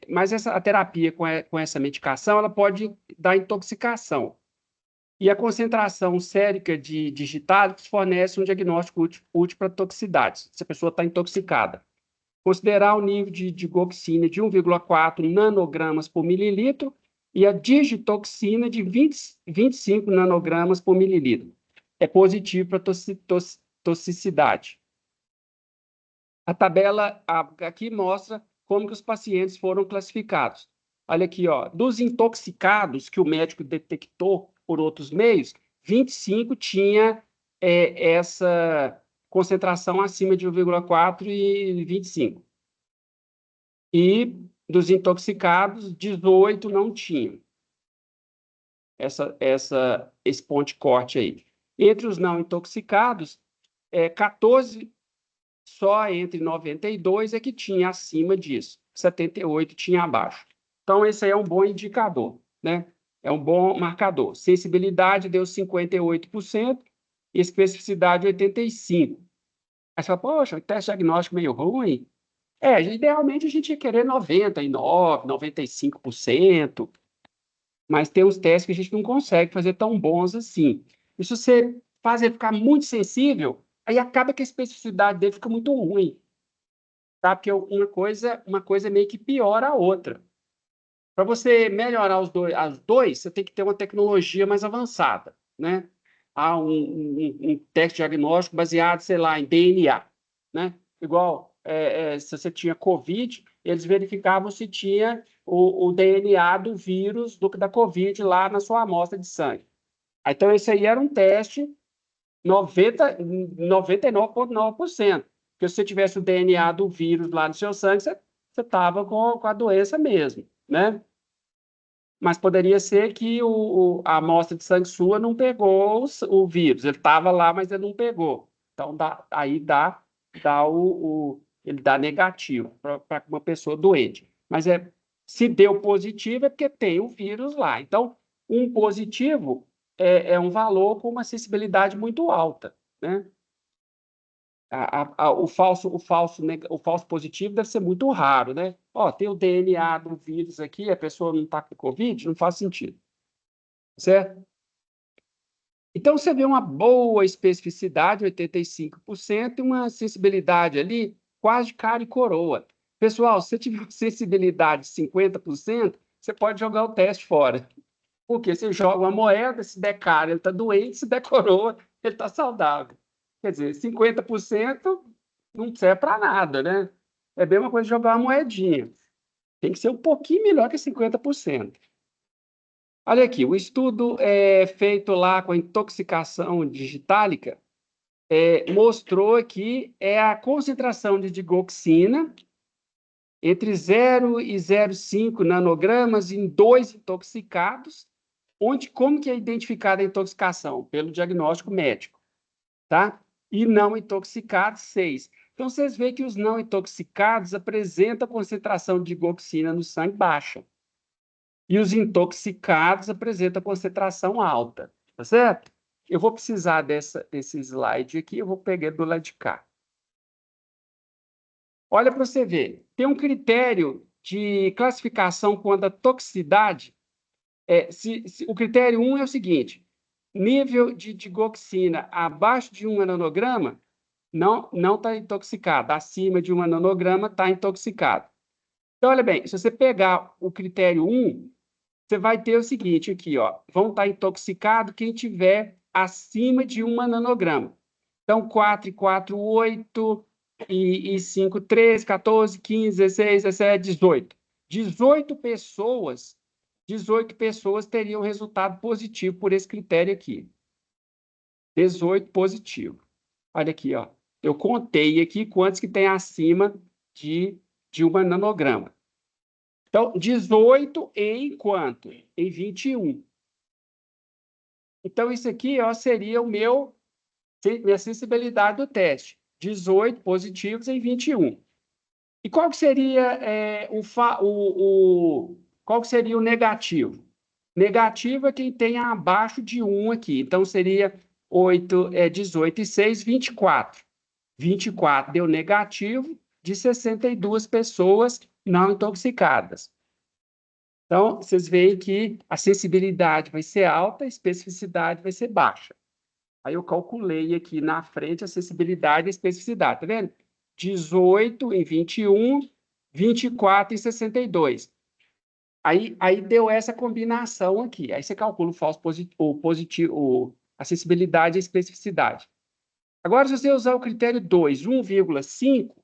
mas a terapia com essa medicação, ela pode dar intoxicação. E a concentração sérica de digitálicos fornece um diagnóstico útil para toxicidades, se a pessoa está intoxicada. Considerar o nível de goxina de 1,4 nanogramas por mililitro e a digitoxina de 25 nanogramas por mililitro. É positivo para toxicidade. A tabela aqui mostra como que os pacientes foram classificados. Olha aqui, ó, dos intoxicados que o médico detectou por outros meios, 25 tinha essa concentração acima de 1,4 e 25. E dos intoxicados, 18 não tinham esse ponto de corte aí. Entre os não intoxicados, 14 só entre 92 é que tinha acima disso, 78 tinha abaixo. Então, esse aí é um bom indicador, né? É um bom marcador. Sensibilidade deu 58% e especificidade 85%. Aí você fala, poxa, o teste diagnóstico meio ruim. Idealmente a gente ia querer 99%, 95%, mas tem uns testes que a gente não consegue fazer tão bons assim. E se você faz ele ficar muito sensível, aí acaba que a especificidade dele fica muito ruim, tá? Porque uma coisa meio que piora a outra. Para você melhorar as dois, você tem que ter uma tecnologia mais avançada, né? Há um teste diagnóstico baseado, sei lá, em DNA, né? Igual se você tinha COVID, eles verificavam se tinha o DNA do vírus da COVID lá na sua amostra de sangue. Então, esse aí era um teste 99,9%. Porque se você tivesse o DNA do vírus lá no seu sangue, você estava com a doença mesmo, né? Mas poderia ser que a amostra de sangue sua não pegou o vírus. Ele estava lá, mas ele não pegou. Então, ele dá negativo para uma pessoa doente. Mas se deu positivo, é porque tem o vírus lá. Então, um positivo é um valor com uma sensibilidade muito alta, né? O falso positivo deve ser muito raro, né? Ó, tem o DNA do vírus aqui, a pessoa não está com Covid, não faz sentido, certo? Então, você vê uma boa especificidade, 85%, e uma sensibilidade ali, quase cara e coroa. Pessoal, se você tiver uma sensibilidade de 50%, você pode jogar o teste fora. Porque você joga uma moeda, se der cara, ele está doente, se der coroa, ele está saudável. Quer dizer, 50% não serve para nada, né? É a mesma coisa de jogar uma moedinha. Tem que ser um pouquinho melhor que 50%. Olha aqui, o estudo feito lá com a intoxicação digitálica mostrou que a concentração de digoxina entre 0 e 0,5 nanogramas em 2 intoxicados, como que é identificada a intoxicação? Pelo diagnóstico médico, tá? E não intoxicados, 6. Então, vocês veem que os não intoxicados apresentam concentração de digoxina no sangue baixa. E os intoxicados apresentam concentração alta, tá certo? Eu vou precisar desse slide aqui, eu vou pegar do lado de cá. Olha para você ver, tem um critério de classificação quanto à toxicidade. O critério 1 é o seguinte: nível de digoxina abaixo de 1 nanograma não está intoxicado, acima de 1 nanograma está intoxicado. Então, olha bem, se você pegar o critério 1, você vai ter o seguinte aqui, ó, vão estar intoxicados quem tiver acima de 1 nanograma. Então, 4 e 4, 8, e 5, 13, 14, 15, 16, 17, 18. 18 pessoas teriam resultado positivo por esse critério aqui. 18 positivo. Olha aqui, ó. Eu contei aqui quantos que tem acima de 1 nanograma. Então, 18 em quanto? Em 21. Então, isso aqui, ó, seria minha sensibilidade do teste. 18 positivos em 21. E qual que seria qual que seria o negativo? Negativo é quem tem abaixo de 1 aqui. Então, seria 18 e 6, 24. 24 deu negativo de 62 pessoas não intoxicadas. Então, vocês veem que a sensibilidade vai ser alta, a especificidade vai ser baixa. Aí eu calculei aqui na frente a sensibilidade e a especificidade, tá vendo? 18 em 21, 24 em 62. Aí deu essa combinação aqui. Aí você calcula o positivo, a sensibilidade e a especificidade. Agora, se você usar o critério 2, 1,5,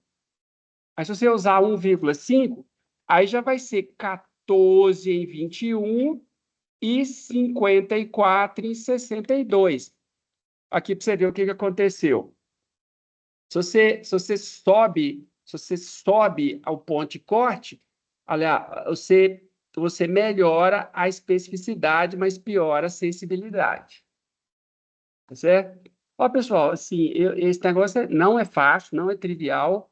aí se você usar 1,5, aí já vai ser 14 em 21 e 54 em 62. Aqui para você ver o que aconteceu. Se você sobe ao ponto de corte, olha, você melhora a especificidade, mas piora a sensibilidade. Tá certo? Ó, pessoal, assim, esse negócio não é fácil, não é trivial.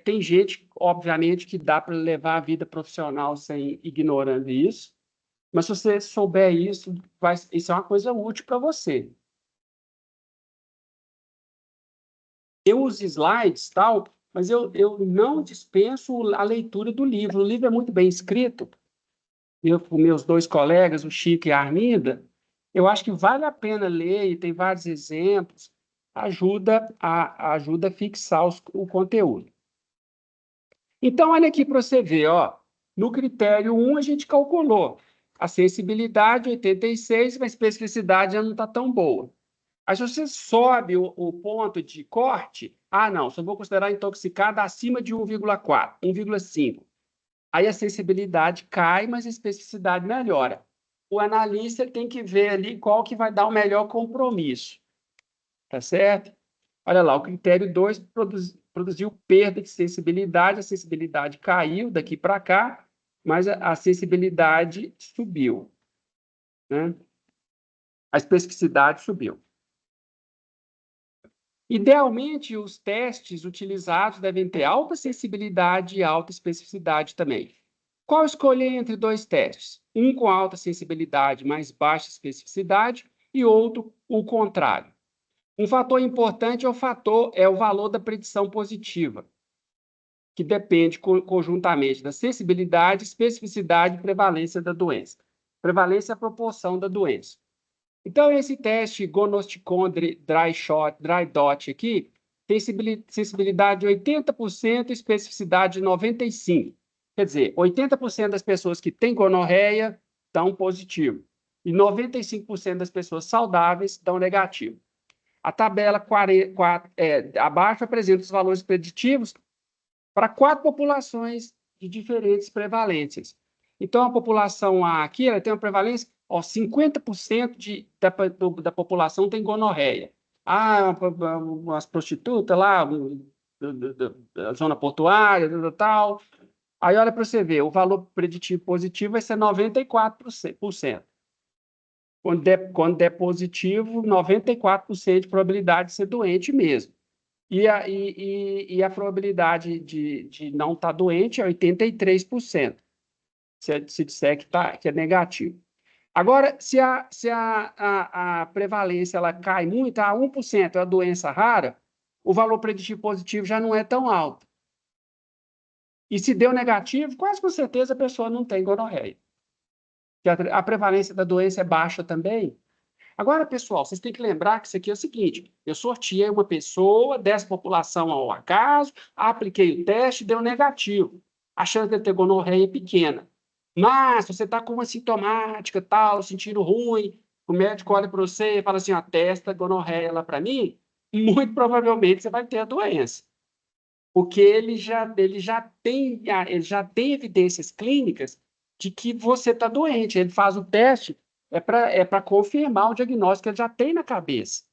Tem gente, obviamente, que dá para levar a vida profissional sem ignorando isso, mas se você souber isso, isso é uma coisa útil para você. Eu uso slides, tal, mas eu não dispenso a leitura do livro. O livro é muito bem escrito. Eu, com meus dois colegas, o Chico e a Arminda, eu acho que vale a pena ler, e tem vários exemplos, ajuda a fixar o conteúdo. Então, olha aqui para você ver, ó, No critério 1, a gente calculou a sensibilidade 86, mas a especificidade já não está tão boa. Aí, se você sobe o ponto de corte, não, só vou considerar intoxicada acima de 1,4, 1,5. Aí a sensibilidade cai, mas a especificidade melhora. O analista tem que ver ali qual que vai dar o melhor compromisso. Tá certo? Olha lá, o critério 2 produziu perda de sensibilidade, a sensibilidade caiu daqui para cá, mas a sensibilidade subiu, né? A especificidade subiu. Idealmente, os testes utilizados devem ter alta sensibilidade e alta especificidade também. Qual escolher entre dois testes? Um com alta sensibilidade, mais baixa especificidade, e outro o contrário. Um fator importante é o valor da predição positiva, que depende conjuntamente da sensibilidade, especificidade e prevalência da doença. Prevalência é a proporção da doença. Então, esse teste Gonosticon Dry Dot aqui tem sensibilidade de 80% e especificidade de 95%. Quer dizer, 80% das pessoas que têm gonorreia dão positivo e 95% das pessoas saudáveis dão negativo. A tabela abaixo apresenta os valores preditivos para 4 populações de diferentes prevalências. Então, a população A aqui ela tem uma prevalência, 50% da população tem gonorreia. Umas prostitutas lá, da zona portuária, tal. Aí, olha para você ver, o valor preditivo positivo vai ser 94%. Quando der positivo, 94% de probabilidade de ser doente mesmo. E a probabilidade de não estar doente é 83%, se disser que é negativo. Agora, se a prevalência ela cai muito, a 1% é uma doença rara, o valor preditivo positivo já não é tão alto. E se deu negativo, quase com certeza a pessoa não tem gonorreia. A prevalência da doença é baixa também. Agora, pessoal, vocês têm que lembrar que isso aqui é o seguinte: eu sorteei uma pessoa dessa população ao acaso, apliquei o teste, deu negativo. A chance de ter gonorreia é pequena. Mas, se você está com uma sintomática, tal, sentindo ruim, o médico olha para você e fala assim: testa gonorreia lá para mim, muito provavelmente você vai ter a doença. Porque ele já tem evidências clínicas de que você está doente. Ele faz o teste para confirmar o diagnóstico que ele já tem na cabeça,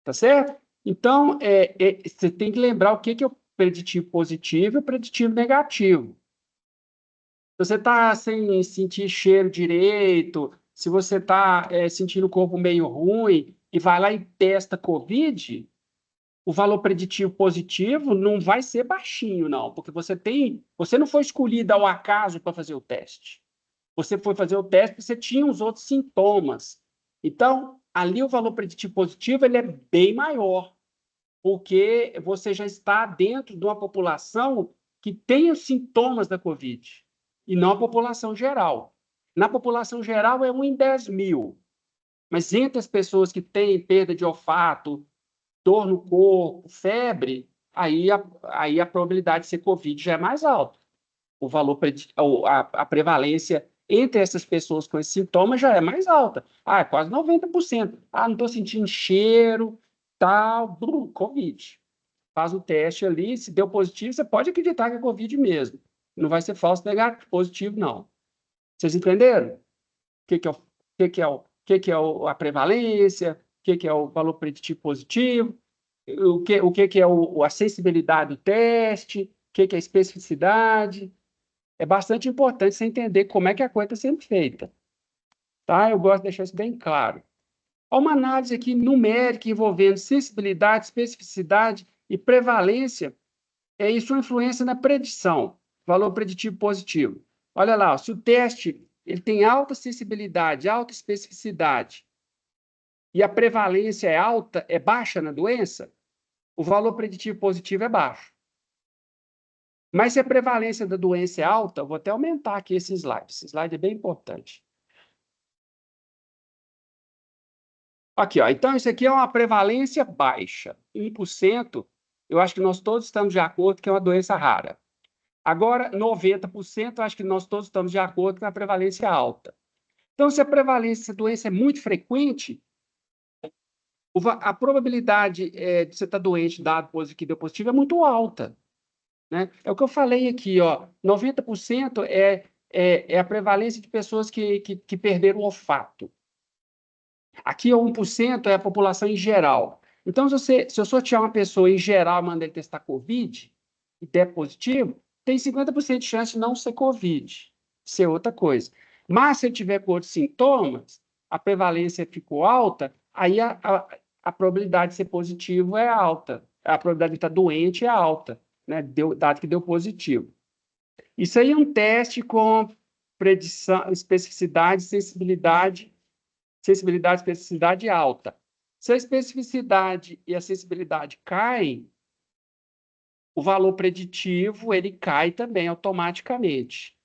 tá certo? Então, você tem que lembrar o que é o preditivo positivo e o preditivo negativo. Se você está sem sentir cheiro direito, se você está sentindo o corpo meio ruim e vai lá e testa COVID, o valor preditivo positivo não vai ser baixinho, não, porque você não foi escolhido ao acaso para fazer o teste. Você foi fazer o teste porque você tinha os outros sintomas. Então, ali o valor preditivo positivo ele é bem maior, porque você já está dentro de uma população que tem os sintomas da COVID, e não a população geral. Na população geral é 1 em 10 mil, mas entre as pessoas que têm perda de olfato, dor no corpo, febre, aí a probabilidade de ser COVID já é mais alta. O valor, a prevalência entre essas pessoas com esses sintomas já é mais alta. É quase 90%. Não estou sentindo cheiro, tal, COVID. Faz o teste ali, se deu positivo, você pode acreditar que é COVID mesmo. Não vai ser falso negativo, positivo, não. Vocês entenderam? O que é a prevalência? O que é o valor preditivo positivo? O que é a sensibilidade do teste? O que é a especificidade? É bastante importante você entender como é que a coisa está sendo feita. Tá? Eu gosto de deixar isso bem claro. Há uma análise aqui numérica envolvendo sensibilidade, especificidade e prevalência e sua influência na predição, valor preditivo positivo. Olha lá, se o teste ele tem alta sensibilidade, alta especificidade e a prevalência é baixa na doença, o valor preditivo positivo é baixo. Mas se a prevalência da doença é alta, eu vou até aumentar aqui esse slide. Esse slide é bem importante. Aqui, ó. Então, isso aqui é uma prevalência baixa. 1%, eu acho que nós todos estamos de acordo que é uma doença rara. Agora, 90%, acho que nós todos estamos de acordo com a prevalência alta. Então, se a prevalência da doença é muito frequente, a probabilidade de você estar doente, dado que deu positivo, é muito alta. Né? É o que eu falei aqui, ó, 90% é a prevalência de pessoas que perderam o olfato. Aqui, 1% é a população em geral. Então, se eu sortear uma pessoa em geral e mandar ele testar Covid, e der positivo, tem 50% de chance de não ser Covid, ser outra coisa. Mas, se ele tiver com outros sintomas, a prevalência ficou alta, aí a probabilidade de ser positivo é alta. A probabilidade de estar doente é alta, né? Dado que deu positivo. Isso aí é um teste com predição, especificidade, sensibilidade e especificidade alta. Se a especificidade e a sensibilidade caem, o valor preditivo ele cai também automaticamente.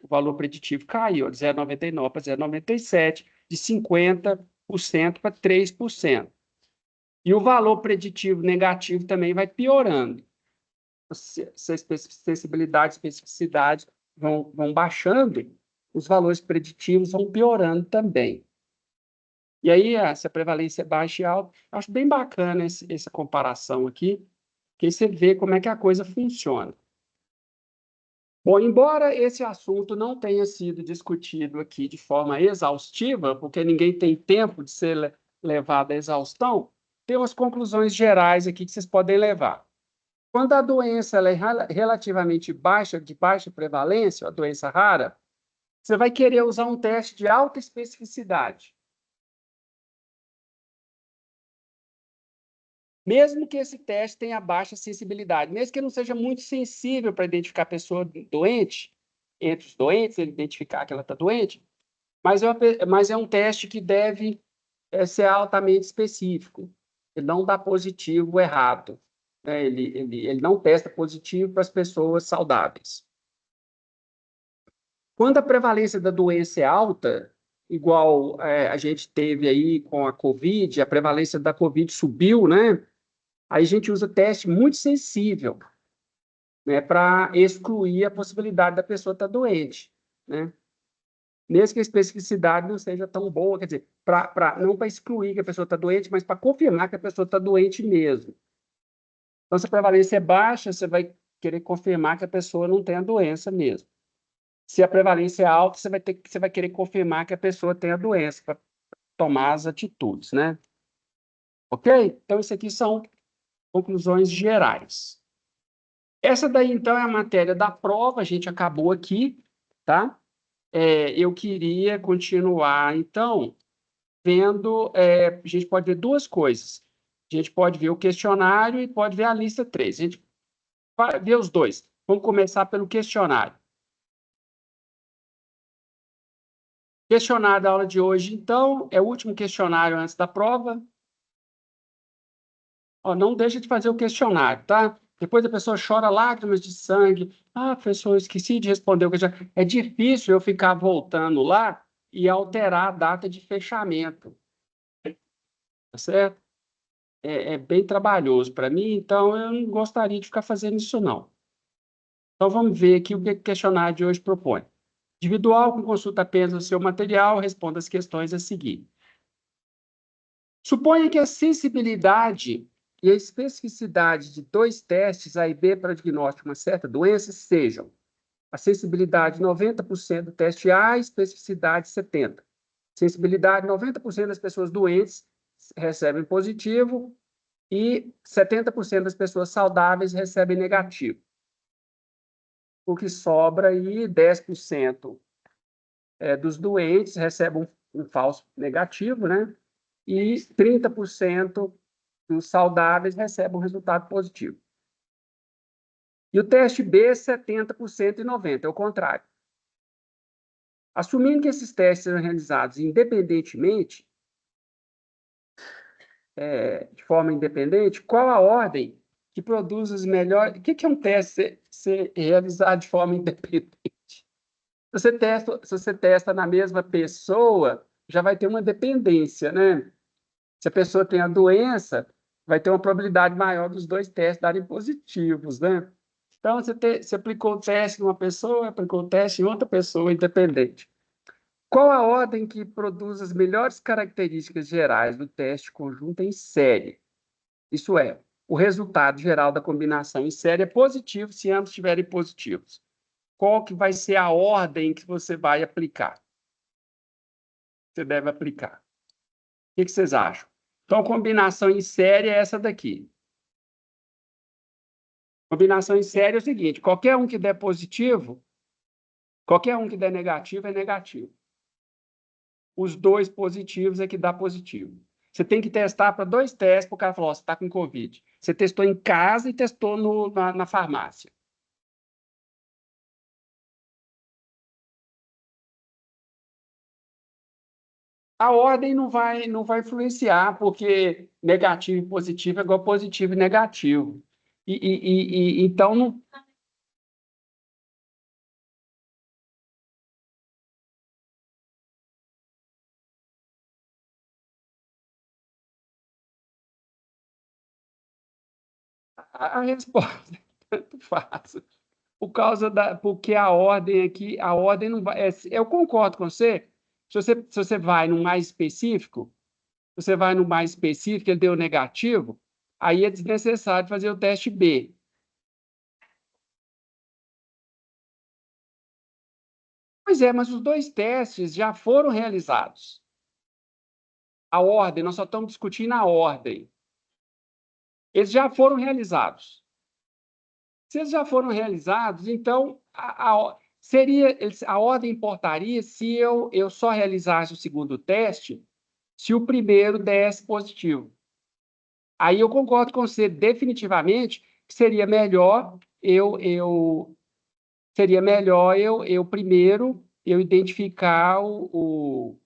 O valor preditivo caiu de 0,99 para 0,97, de 50% para 3%. E o valor preditivo negativo também vai piorando. Se a sensibilidade e especificidade vão baixando, os valores preditivos vão piorando também. E aí, se a prevalência é baixa e alta, acho bem bacana essa comparação aqui, que aí você vê como é que a coisa funciona. Bom, embora esse assunto não tenha sido discutido aqui de forma exaustiva, porque ninguém tem tempo de ser levado à exaustão, tem umas conclusões gerais aqui que vocês podem levar. Quando a doença ela é relativamente baixa, de baixa prevalência, a doença rara, você vai querer usar um teste de alta especificidade. Mesmo que esse teste tenha baixa sensibilidade, mesmo que ele não seja muito sensível para identificar a pessoa doente, entre os doentes, ele identificar que ela está doente, mas é um teste que deve ser altamente específico. Ele não dá positivo errado. Né? Ele não testa positivo para as pessoas saudáveis. Quando a prevalência da doença é alta, igual a gente teve aí com a Covid, a prevalência da Covid subiu, né? Aí a gente usa teste muito sensível, né, para excluir a possibilidade da pessoa estar doente, né? Mesmo que a especificidade não seja tão boa, quer dizer, não para excluir que a pessoa está doente, mas para confirmar que a pessoa está doente mesmo. Então, se a prevalência é baixa, você vai querer confirmar que a pessoa não tem a doença mesmo. Se a prevalência é alta, você vai querer confirmar que a pessoa tem a doença para tomar as atitudes, né? Ok? Então, isso aqui são conclusões gerais. Essa daí, então, é a matéria da prova, a gente acabou aqui, tá? Eu queria continuar, então, vendo, a gente pode ver duas coisas. A gente pode ver o questionário e pode ver a lista 3. A gente vai ver os dois. Vamos começar pelo questionário. Questionário da aula de hoje, então, é o último questionário antes da prova. Ó, não deixa de fazer o questionário, tá? Depois a pessoa chora lágrimas de sangue. Ah, professor, eu esqueci de responder o questionário. É difícil eu ficar voltando lá e alterar a data de fechamento. Tá certo? É bem trabalhoso para mim, então eu não gostaria de ficar fazendo isso, não. Então vamos ver aqui o que o questionário de hoje propõe. Individual, com consulta apenas do seu material, responda as questões a seguir. Suponha que a sensibilidade e a especificidade de dois testes A e B para diagnóstico de uma certa doença sejam a sensibilidade 90% do teste A e especificidade 70%. Sensibilidade, 90% das pessoas doentes recebem positivo e 70% das pessoas saudáveis recebem negativo. O que sobra aí, 10% dos doentes recebem um falso negativo, né? E 30% dos saudáveis recebem um resultado positivo. E o teste B, 70% e 90%, é o contrário. Assumindo que esses testes sejam realizados independentemente, de forma independente, qual a ordem que produz os melhores... O que é um teste ser realizado de forma independente? Se você testa na mesma pessoa, já vai ter uma dependência, né? Se a pessoa tem a doença, vai ter uma probabilidade maior dos dois testes darem positivos, né? Então, você aplicou o teste numa pessoa, aplicou o teste em outra pessoa, independente. Qual a ordem que produz as melhores características gerais do teste conjunto em série? Isso é, o resultado geral da combinação em série é positivo se ambos estiverem positivos. Qual que vai ser a ordem que você vai aplicar? Você deve aplicar. O que vocês acham? Então, a combinação em série é essa daqui. Combinação em série é o seguinte: qualquer um que der positivo, qualquer um que der negativo é negativo. Os dois positivos é que dá positivo. Você tem que testar para 2 testes para o cara falar: ó, você está com Covid. Você testou em casa e testou na farmácia. A ordem não vai influenciar, porque negativo e positivo é igual positivo e negativo. Então, não, a resposta é tanto faz. Porque a ordem aqui, a ordem não vai. Eu concordo com você. Se você vai no mais específico, você vai no mais específico, ele deu negativo, aí é desnecessário fazer o teste B. Pois é, mas os 2 testes já foram realizados. A ordem, nós só estamos discutindo a ordem. Eles já foram realizados. Se eles já foram realizados, então a ordem importaria se eu só realizasse o segundo teste, se o primeiro desse positivo. Aí eu concordo com você definitivamente que seria melhor eu primeiro eu identificar o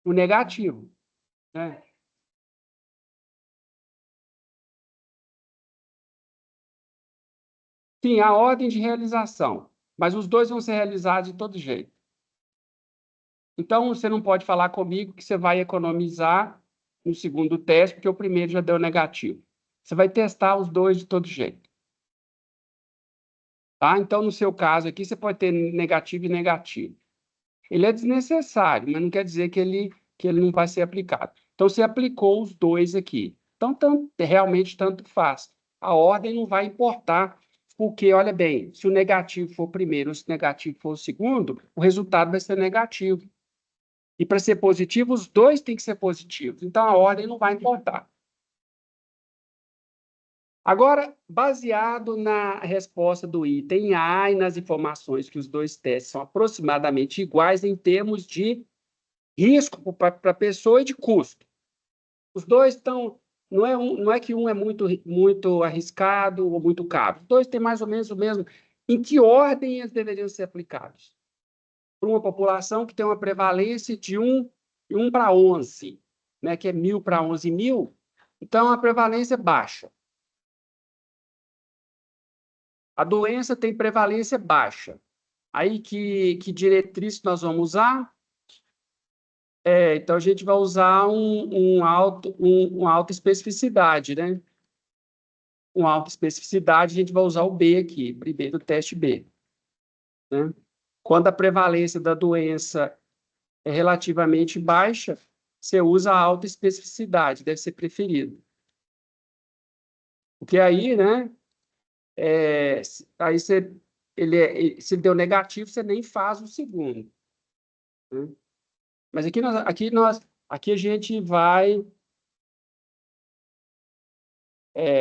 negativo, né? Sim, a ordem de realização, mas os dois vão ser realizados de todo jeito. Então, você não pode falar comigo que você vai economizar no segundo teste, porque o primeiro já deu negativo. Você vai testar os dois de todo jeito. Tá? Então, no seu caso aqui, você pode ter negativo e negativo. Ele é desnecessário, mas não quer dizer que ele não vai ser aplicado. Então, você aplicou os dois aqui. Então, realmente, tanto faz. A ordem não vai importar, porque, olha bem, se o negativo for o primeiro ou se o negativo for o segundo, o resultado vai ser negativo. E para ser positivo, os dois têm que ser positivos. Então, a ordem não vai importar. Agora, baseado na resposta do item A e nas informações que os 2 testes são aproximadamente iguais em termos de risco para a pessoa e de custo. Os dois estão. Não é que um é muito arriscado ou muito caro. Os dois têm mais ou menos o mesmo. Em que ordem eles deveriam ser aplicados? Para uma população que tem uma prevalência de 1 para 11, né, que é 1.000 para 11.000, então a prevalência é baixa. A doença tem prevalência baixa. Aí, que diretriz nós vamos usar? Então, a gente vai usar uma alta especificidade, né? Uma alta especificidade, a gente vai usar o B aqui, primeiro teste B, né? Quando a prevalência da doença é relativamente baixa, você usa a alta especificidade, deve ser preferido. Porque aí, né? Aí se deu negativo, você nem faz o segundo, né? Mas aqui a gente vai,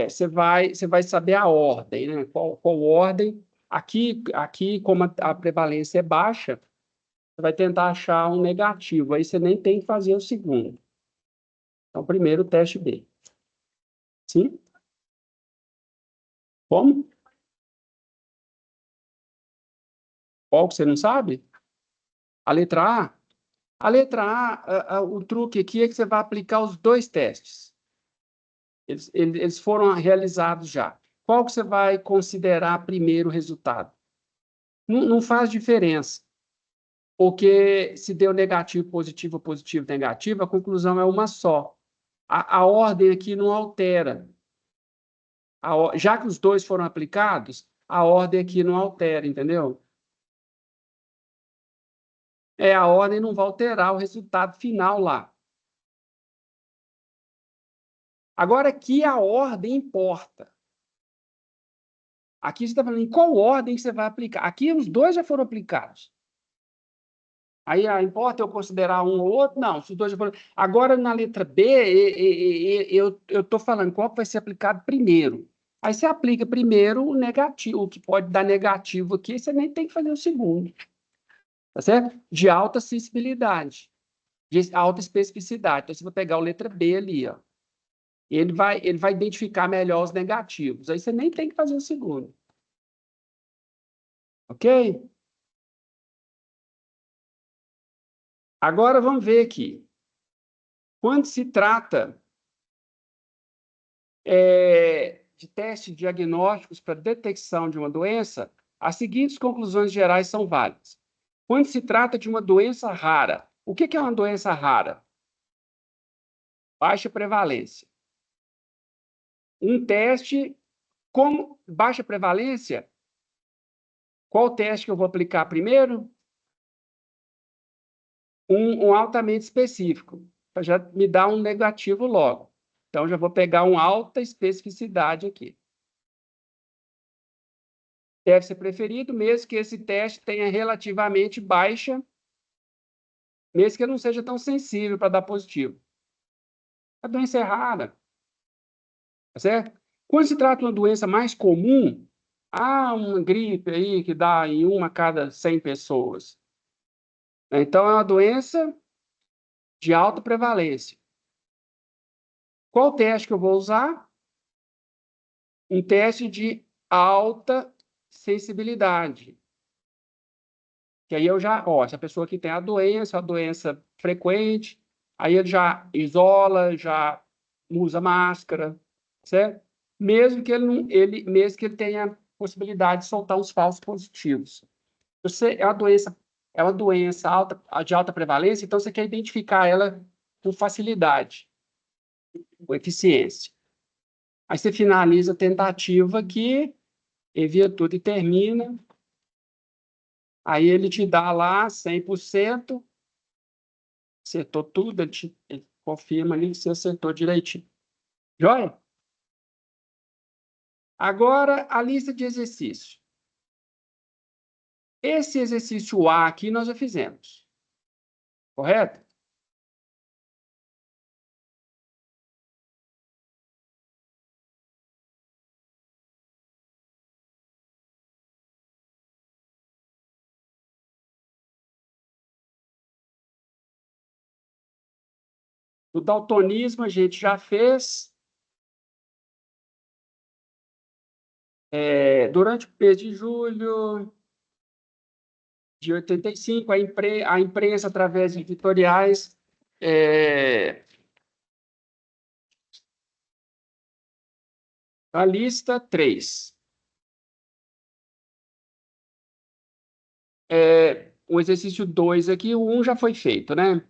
você vai saber a ordem, né? Qual ordem? Aqui, como a prevalência é baixa, você vai tentar achar um negativo. Aí você nem tem que fazer o segundo. Então, primeiro, teste B. Sim? Como? Qual que você não sabe? A letra A? A letra o truque aqui é que você vai aplicar os 2 testes. Eles foram realizados já. Qual que você vai considerar primeiro o resultado? Não faz diferença, porque se deu negativo, positivo, negativo, a conclusão é uma só. A ordem aqui não altera. Já que os dois foram aplicados, a ordem aqui não altera, entendeu? A ordem não vai alterar o resultado final lá. Agora, aqui a ordem importa. Aqui você está falando em qual ordem você vai aplicar. Aqui os dois já foram aplicados. Aí importa eu considerar um ou outro? Não, se os dois já foram. Agora, na letra B, eu estou falando qual vai ser aplicado primeiro. Aí você aplica primeiro o negativo, o que pode dar negativo aqui, você nem tem que fazer o segundo. Tá certo? De alta sensibilidade, de alta especificidade. Então, você vai pegar a letra B ali, ó. Ele vai identificar melhor os negativos. Aí você nem tem que fazer o segundo. Ok? Agora vamos ver aqui. Quando se trata de testes diagnósticos para detecção de uma doença, as seguintes conclusões gerais são válidas. Quando se trata de uma doença rara, o que é uma doença rara? Baixa prevalência. Um teste com baixa prevalência, qual teste que eu vou aplicar primeiro? Um altamente específico, para já me dar um negativo logo. Então, já vou pegar uma alta especificidade aqui. Deve ser preferido, mesmo que esse teste tenha relativamente baixa, mesmo que eu não seja tão sensível para dar positivo. A doença é rara, tá certo? Quando se trata de uma doença mais comum, há uma gripe aí que dá em uma a cada 100 pessoas. Então, é uma doença de alta prevalência. Qual teste que eu vou usar? Um teste de alta sensibilidade. Que aí eu já, ó, essa pessoa que tem a doença frequente, aí ele já isola, já usa máscara, certo? Mesmo que ele não, mesmo que ele tenha possibilidade de soltar uns falsos positivos. Você é uma doença de alta prevalência, então você quer identificar ela com facilidade, com eficiência. Aí você finaliza a tentativa aqui, envia tudo e termina. Aí ele te dá lá 100%, acertou tudo, ele confirma ali que você acertou direitinho. Joia? Agora, a lista de exercícios. Esse exercício A aqui nós já fizemos, correto? O daltonismo a gente já fez. Durante o mês de julho de 85, a imprensa, através de editoriais, a lista 3. O exercício 2 aqui, o 1 já foi feito, né?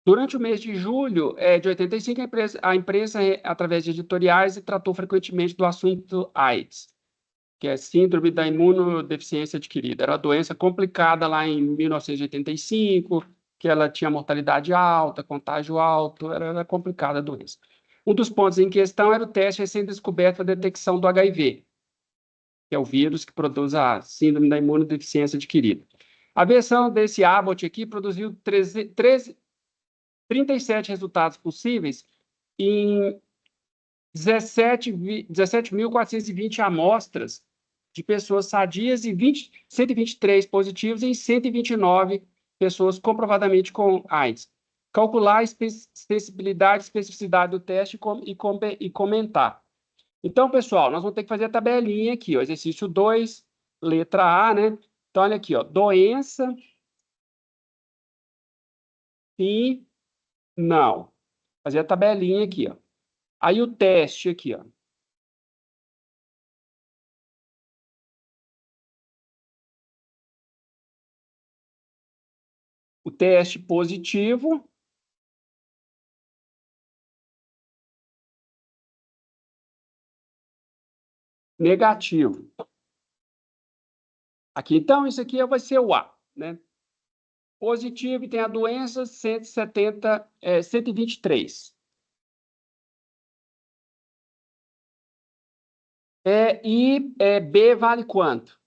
Durante o mês de julho de 85, a imprensa, através de editoriais, tratou frequentemente do assunto AIDS, que é síndrome da imunodeficiência adquirida. Era uma doença complicada lá em 1985, que ela tinha mortalidade alta, contágio alto, era complicada a doença. Um dos pontos em questão era o teste recém-descoberto para a detecção do HIV, que é o vírus que produz a síndrome da imunodeficiência adquirida. A versão desse Abbott aqui produziu 37 resultados possíveis em 17.420 amostras de pessoas sadias e 123 positivos em 129 pessoas comprovadamente com AIDS. Calcular a sensibilidade e especificidade do teste e comentar. Então, pessoal, nós vamos ter que fazer a tabelinha aqui, ó, exercício 2, letra A, né? Então, olha aqui, ó, doença, sim, não. Fazer a tabelinha aqui, ó. Aí o teste aqui, ó. O teste positivo, negativo. Aqui, então, isso aqui vai ser o A, né? Positivo e tem a doença 123. B vale quanto?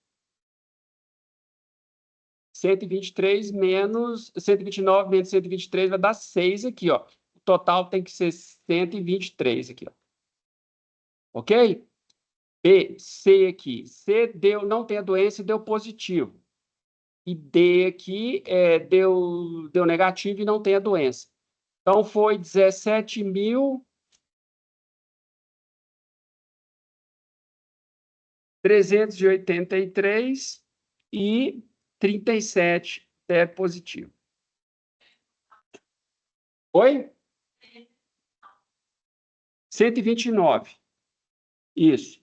123 menos 129 menos 123 vai dar 6 aqui, ó. O total tem que ser 123 aqui, ó. Ok? B, C aqui. C deu, não tem a doença e deu positivo. E D aqui deu negativo e não tem a doença. Então, foi 17.383 e 37 positivo. Oi? 129. Isso.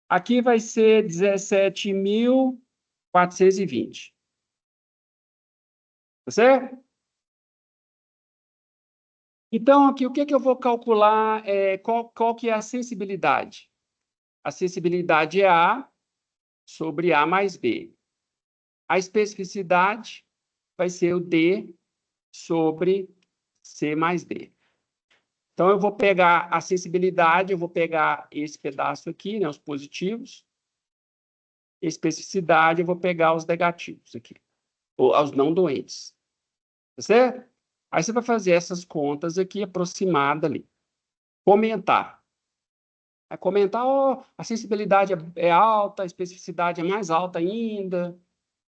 Aqui vai ser 17.420. Tá certo? Então, aqui, o que eu vou calcular? Qual que é a sensibilidade? A sensibilidade é A sobre A mais B. A especificidade vai ser o D sobre C mais D. Então, eu vou pegar a sensibilidade, eu vou pegar esse pedaço aqui, né, os positivos. Especificidade, eu vou pegar os negativos aqui, ou os não doentes. Tá certo? Aí você vai fazer essas contas aqui, aproximada ali. Comentar. Vai comentar, a sensibilidade é alta, a especificidade é mais alta ainda,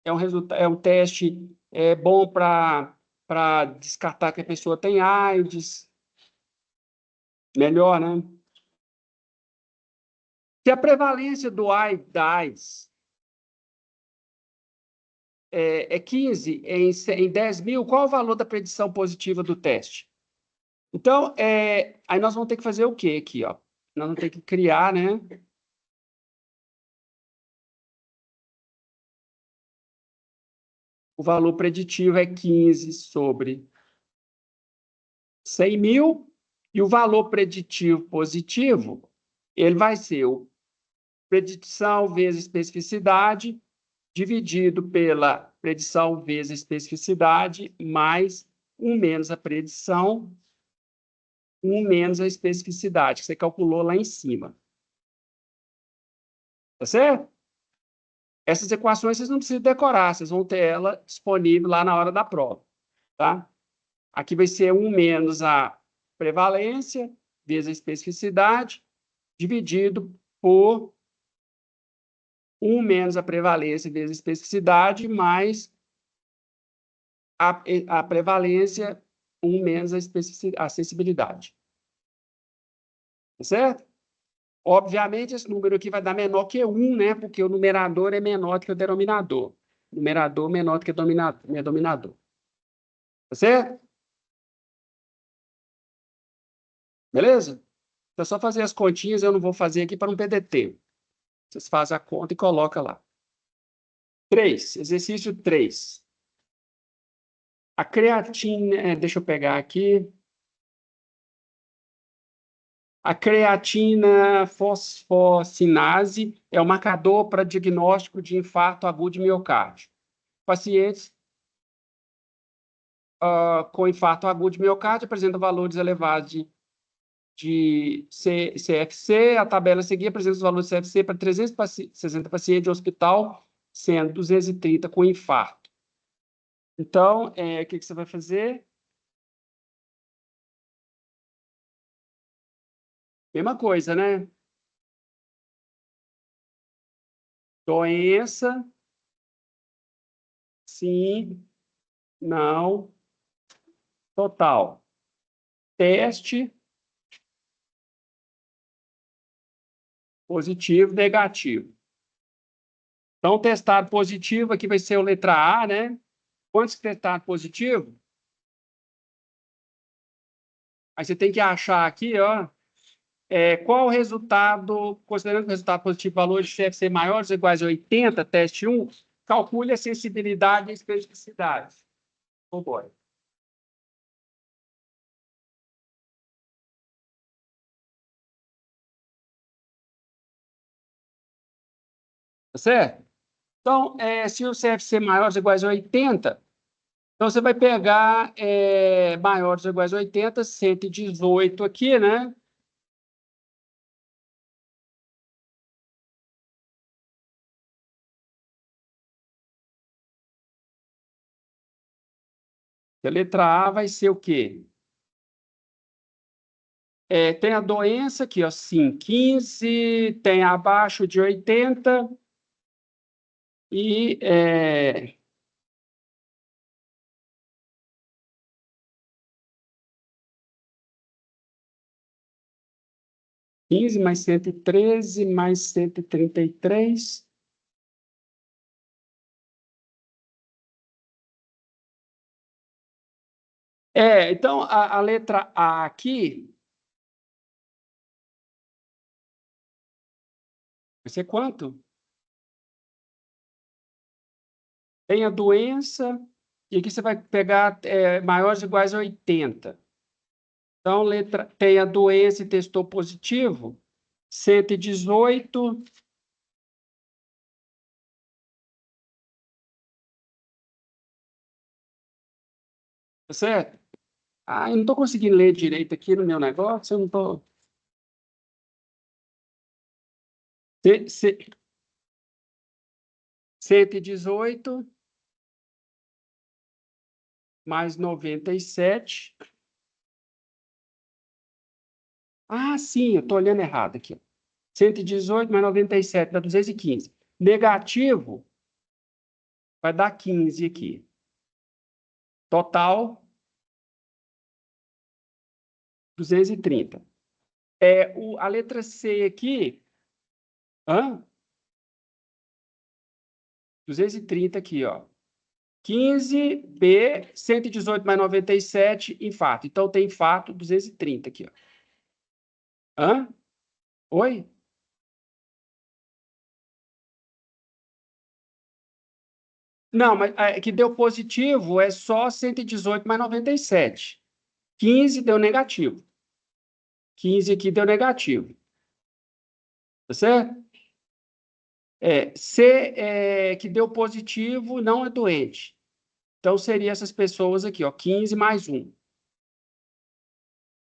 é um teste bom para descartar que a pessoa tem AIDS. Melhor, né? Se a prevalência da AIDS é 15 em 10 mil, qual o valor da predição positiva do teste? Então, aí nós vamos ter que fazer o quê aqui, ó? Nós vamos ter que criar, né? O valor preditivo é 15 sobre 100 mil, e o valor preditivo positivo, ele vai ser o predição vezes especificidade, dividido pela predição vezes especificidade, mais 1 menos a predição, 1 menos a especificidade, que você calculou lá em cima. Tá certo? Essas equações vocês não precisam decorar, vocês vão ter ela disponível lá na hora da prova, tá? Aqui vai ser 1 menos a prevalência vezes a especificidade, dividido por 1 menos a prevalência vezes a especificidade, mais a prevalência, 1 menos a sensibilidade. Tá certo? Obviamente, esse número aqui vai dar menor que 1, né? Porque o numerador é menor do que o denominador. O numerador menor do que o denominador. Tá certo? Beleza? É só fazer as continhas, eu não vou fazer aqui para não perder tempo. Vocês fazem a conta e colocam lá. 3, exercício 3. A creatina, deixa eu pegar aqui. A creatina fosfocinase é o marcador para diagnóstico de infarto agudo de miocárdio. Pacientes com infarto agudo de miocárdio apresentam valores elevados de CFC. A tabela a seguir apresenta os valores de CFC para 360 pacientes de hospital, sendo 230 com infarto. Então, o que você vai fazer? Mesma coisa, né? Doença, sim, não, total. Teste, positivo, negativo. Então, testado positivo, aqui vai ser a letra A, né? Quantos testaram positivo? Aí você tem que achar aqui, ó, qual o resultado, considerando que o resultado positivo, valores deve ser maiores ou iguais a 80, teste 1, calcule a sensibilidade e a especificidade. Vambora. Tá certo? Então, se o CFC maiores ou iguais a 80, então você vai pegar maiores ou iguais a 80, 118 aqui, né? A letra A vai ser o quê? Tem a doença aqui, ó, sim, 15, tem abaixo de 80 e 15 mais 113 mais 133. Então, a letra A aqui vai ser quanto? Tem a doença, e aqui você vai pegar maiores ou iguais a 80. Então, tem a doença e testou positivo, 118. Tá certo? Eu não estou conseguindo ler direito aqui no meu negócio, eu não estou. 118 mais 97. Sim, eu estou olhando errado aqui. 118 mais 97 dá 215. Negativo vai dar 15 aqui. Total, 230. A letra C aqui, 230 aqui, ó. 15, B, 118 mais 97, infarto. Então, tem infarto, 230 aqui, ó. Oi? Não, mas que deu positivo é só 118 mais 97. 15 deu negativo. 15 aqui deu negativo. Tá certo? C que deu positivo não é doente. Então, seria essas pessoas aqui, ó, 15 mais 1.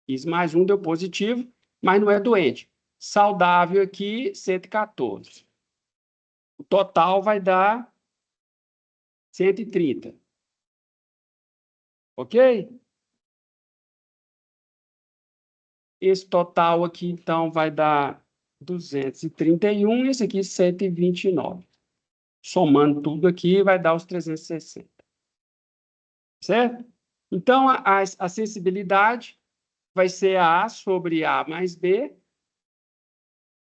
15 mais 1 deu positivo, mas não é doente. Saudável aqui, 114. O total vai dar 130. Ok? Esse total aqui, então, vai dar 231, esse aqui 129. Somando tudo aqui, vai dar os 360. Certo? Então, a sensibilidade vai ser A sobre A mais B.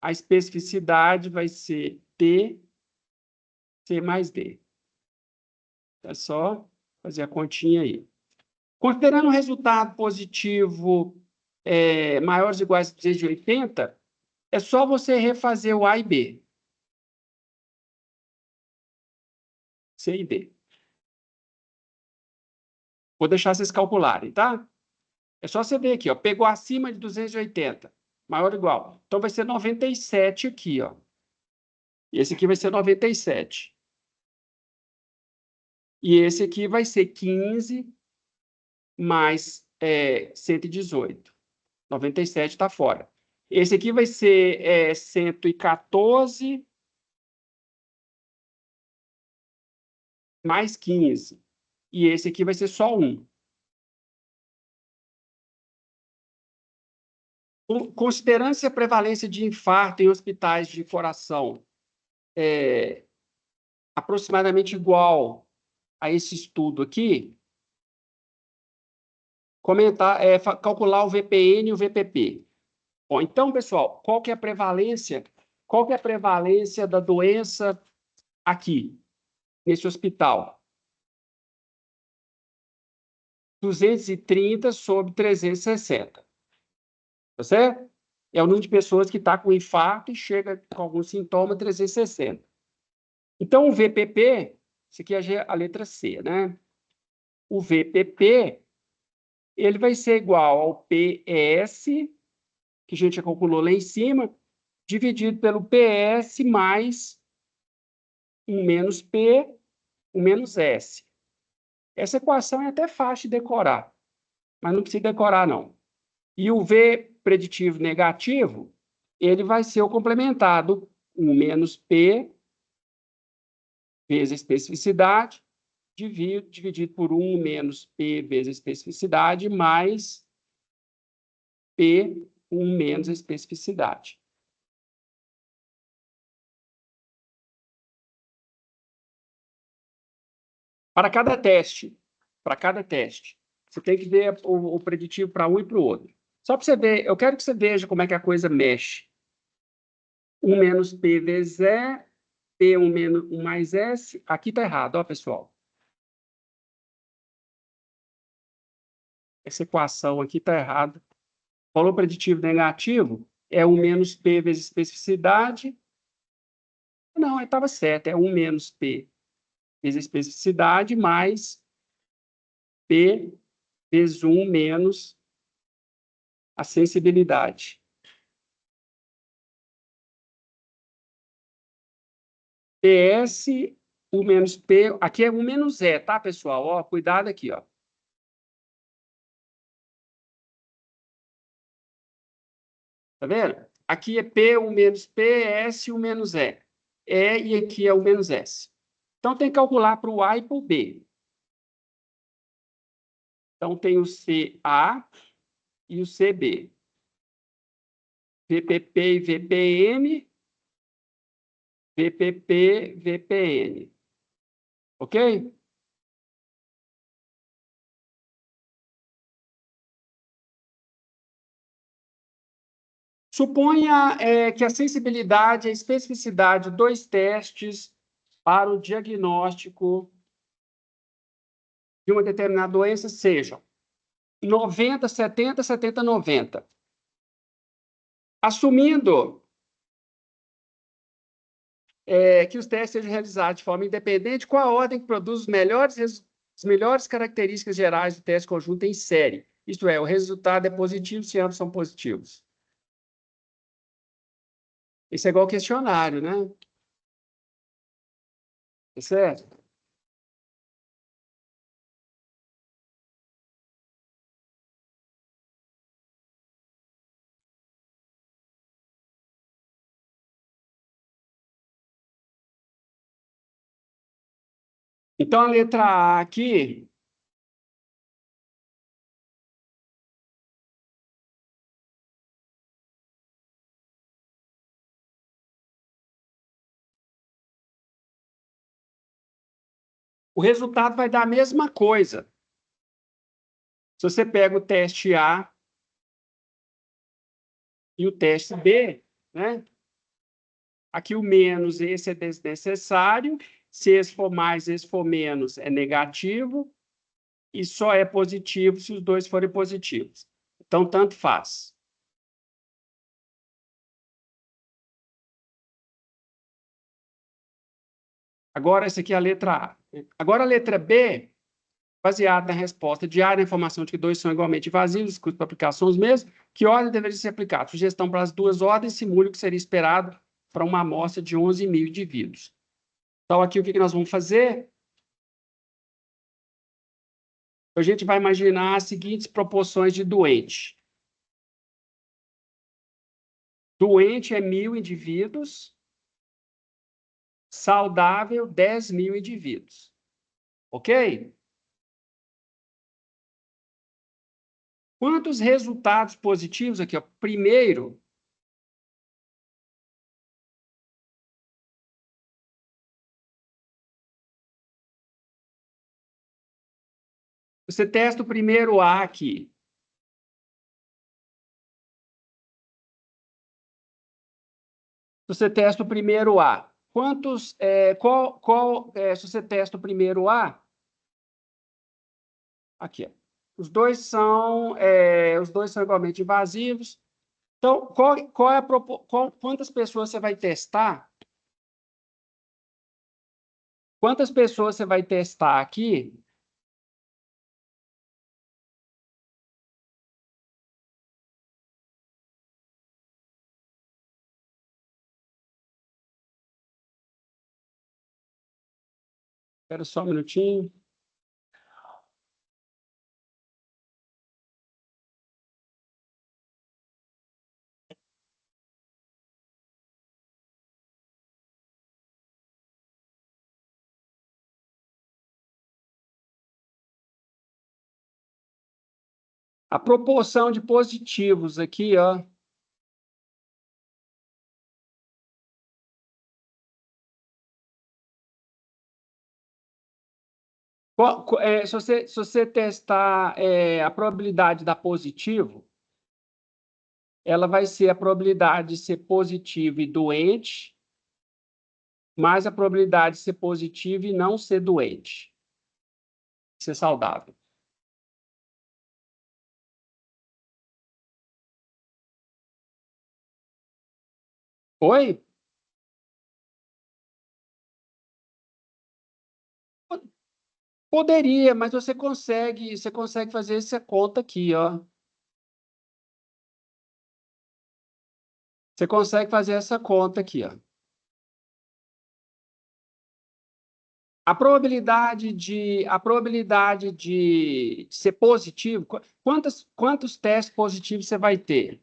A especificidade vai ser T, C mais D. É só fazer a continha aí. Considerando o resultado positivo maiores ou iguais a 280, é só você refazer o A e B. C e D. Vou deixar vocês calcularem, tá? É só você ver aqui, ó. Pegou acima de 280, maior ou igual. Então, vai ser 97 aqui, ó. E esse aqui vai ser 97. E esse aqui vai ser 15 mais 118. 97 está fora. Esse aqui vai ser 114 mais 15. E esse aqui vai ser só 1. Considerando-se a prevalência de infarto em hospitais de coração aproximadamente igual a esse estudo aqui, calcular o VPN e o VPP. Bom, então, pessoal, qual que é a prevalência? Qual que é a prevalência da doença aqui, nesse hospital? 230 sobre 360. Tá certo? É o número de pessoas que está com infarto e chega com algum sintoma 360. Então, o VPP, isso aqui é a letra C, né? O VPP, ele vai ser igual ao PS, que a gente já calculou lá em cima, dividido pelo PS mais 1 menos P, 1 menos S. Essa equação é até fácil de decorar, mas não precisa decorar, não. E o V preditivo negativo, ele vai ser o complementado, 1 menos P vezes a especificidade, dividido por 1 menos P vezes a especificidade, mais P, 1 menos a especificidade. Para cada teste, você tem que ver o preditivo para um e para o outro. Só para você ver, eu quero que você veja como é que a coisa mexe. 1 menos P vezes E, P1 menos 1 mais S. Aqui está errado, ó, pessoal. Essa equação aqui está errada. Valor preditivo negativo é 1 menos P vezes especificidade. Não, estava certo, é 1 menos P vezes a especificidade mais P vezes 1 menos a sensibilidade. PS, 1 menos P, aqui é 1 menos E, tá, pessoal? Ó, cuidado aqui, ó. Tá vendo? Aqui é P, 1 menos P, S, 1 menos E. E aqui é 1 menos S. Então, tem que calcular para o A e para o B. Então, tem o CA e o CB. VPP e VPN. VPP, VPN. Ok? Suponha que a sensibilidade e a especificidade dos testes para o diagnóstico de uma determinada doença sejam 90, 70, 70, 90. Assumindo que os testes sejam realizados de forma independente, qual a ordem que produz as melhores características gerais do teste conjunto em série? Isto é, o resultado é positivo se ambos são positivos. Isso é igual questionário, né? Tá certo? Então, a letra A aqui, o resultado vai dar a mesma coisa. Se você pega o teste A e o teste B, né? Aqui o menos, esse é desnecessário. Se esse for mais, esse for menos, é negativo. E só é positivo se os dois forem positivos. Então, tanto faz. Agora, essa aqui é a letra A. Agora, a letra B, baseada na resposta diária, na informação de que dois são igualmente vazivos, os custos para aplicar são os mesmos, que ordem deveria ser aplicada? Sugestão para as duas ordens, simule o que seria esperado para uma amostra de 11 mil indivíduos. Então, aqui o que nós vamos fazer? A gente vai imaginar as seguintes proporções de doente. Doente é 1.000 indivíduos, saudável 10 mil indivíduos. Ok? Quantos resultados positivos aqui? Ó? Primeiro, você testa o primeiro A aqui. Você testa o primeiro A. Quantos, se você testa o primeiro A, aqui, ó. Os dois são igualmente invasivos. Então, quantas pessoas você vai testar? Quantas pessoas você vai testar aqui? Espera só um minutinho. A proporção de positivos aqui, ó. Se você testar a probabilidade da positivo, ela vai ser a probabilidade de ser positivo e doente, mais a probabilidade de ser positivo e não ser doente, ser saudável. Oi? Poderia, mas você consegue fazer essa conta aqui, ó. Você consegue fazer essa conta aqui, ó. A probabilidade de ser positivo, quantos testes positivos você vai ter?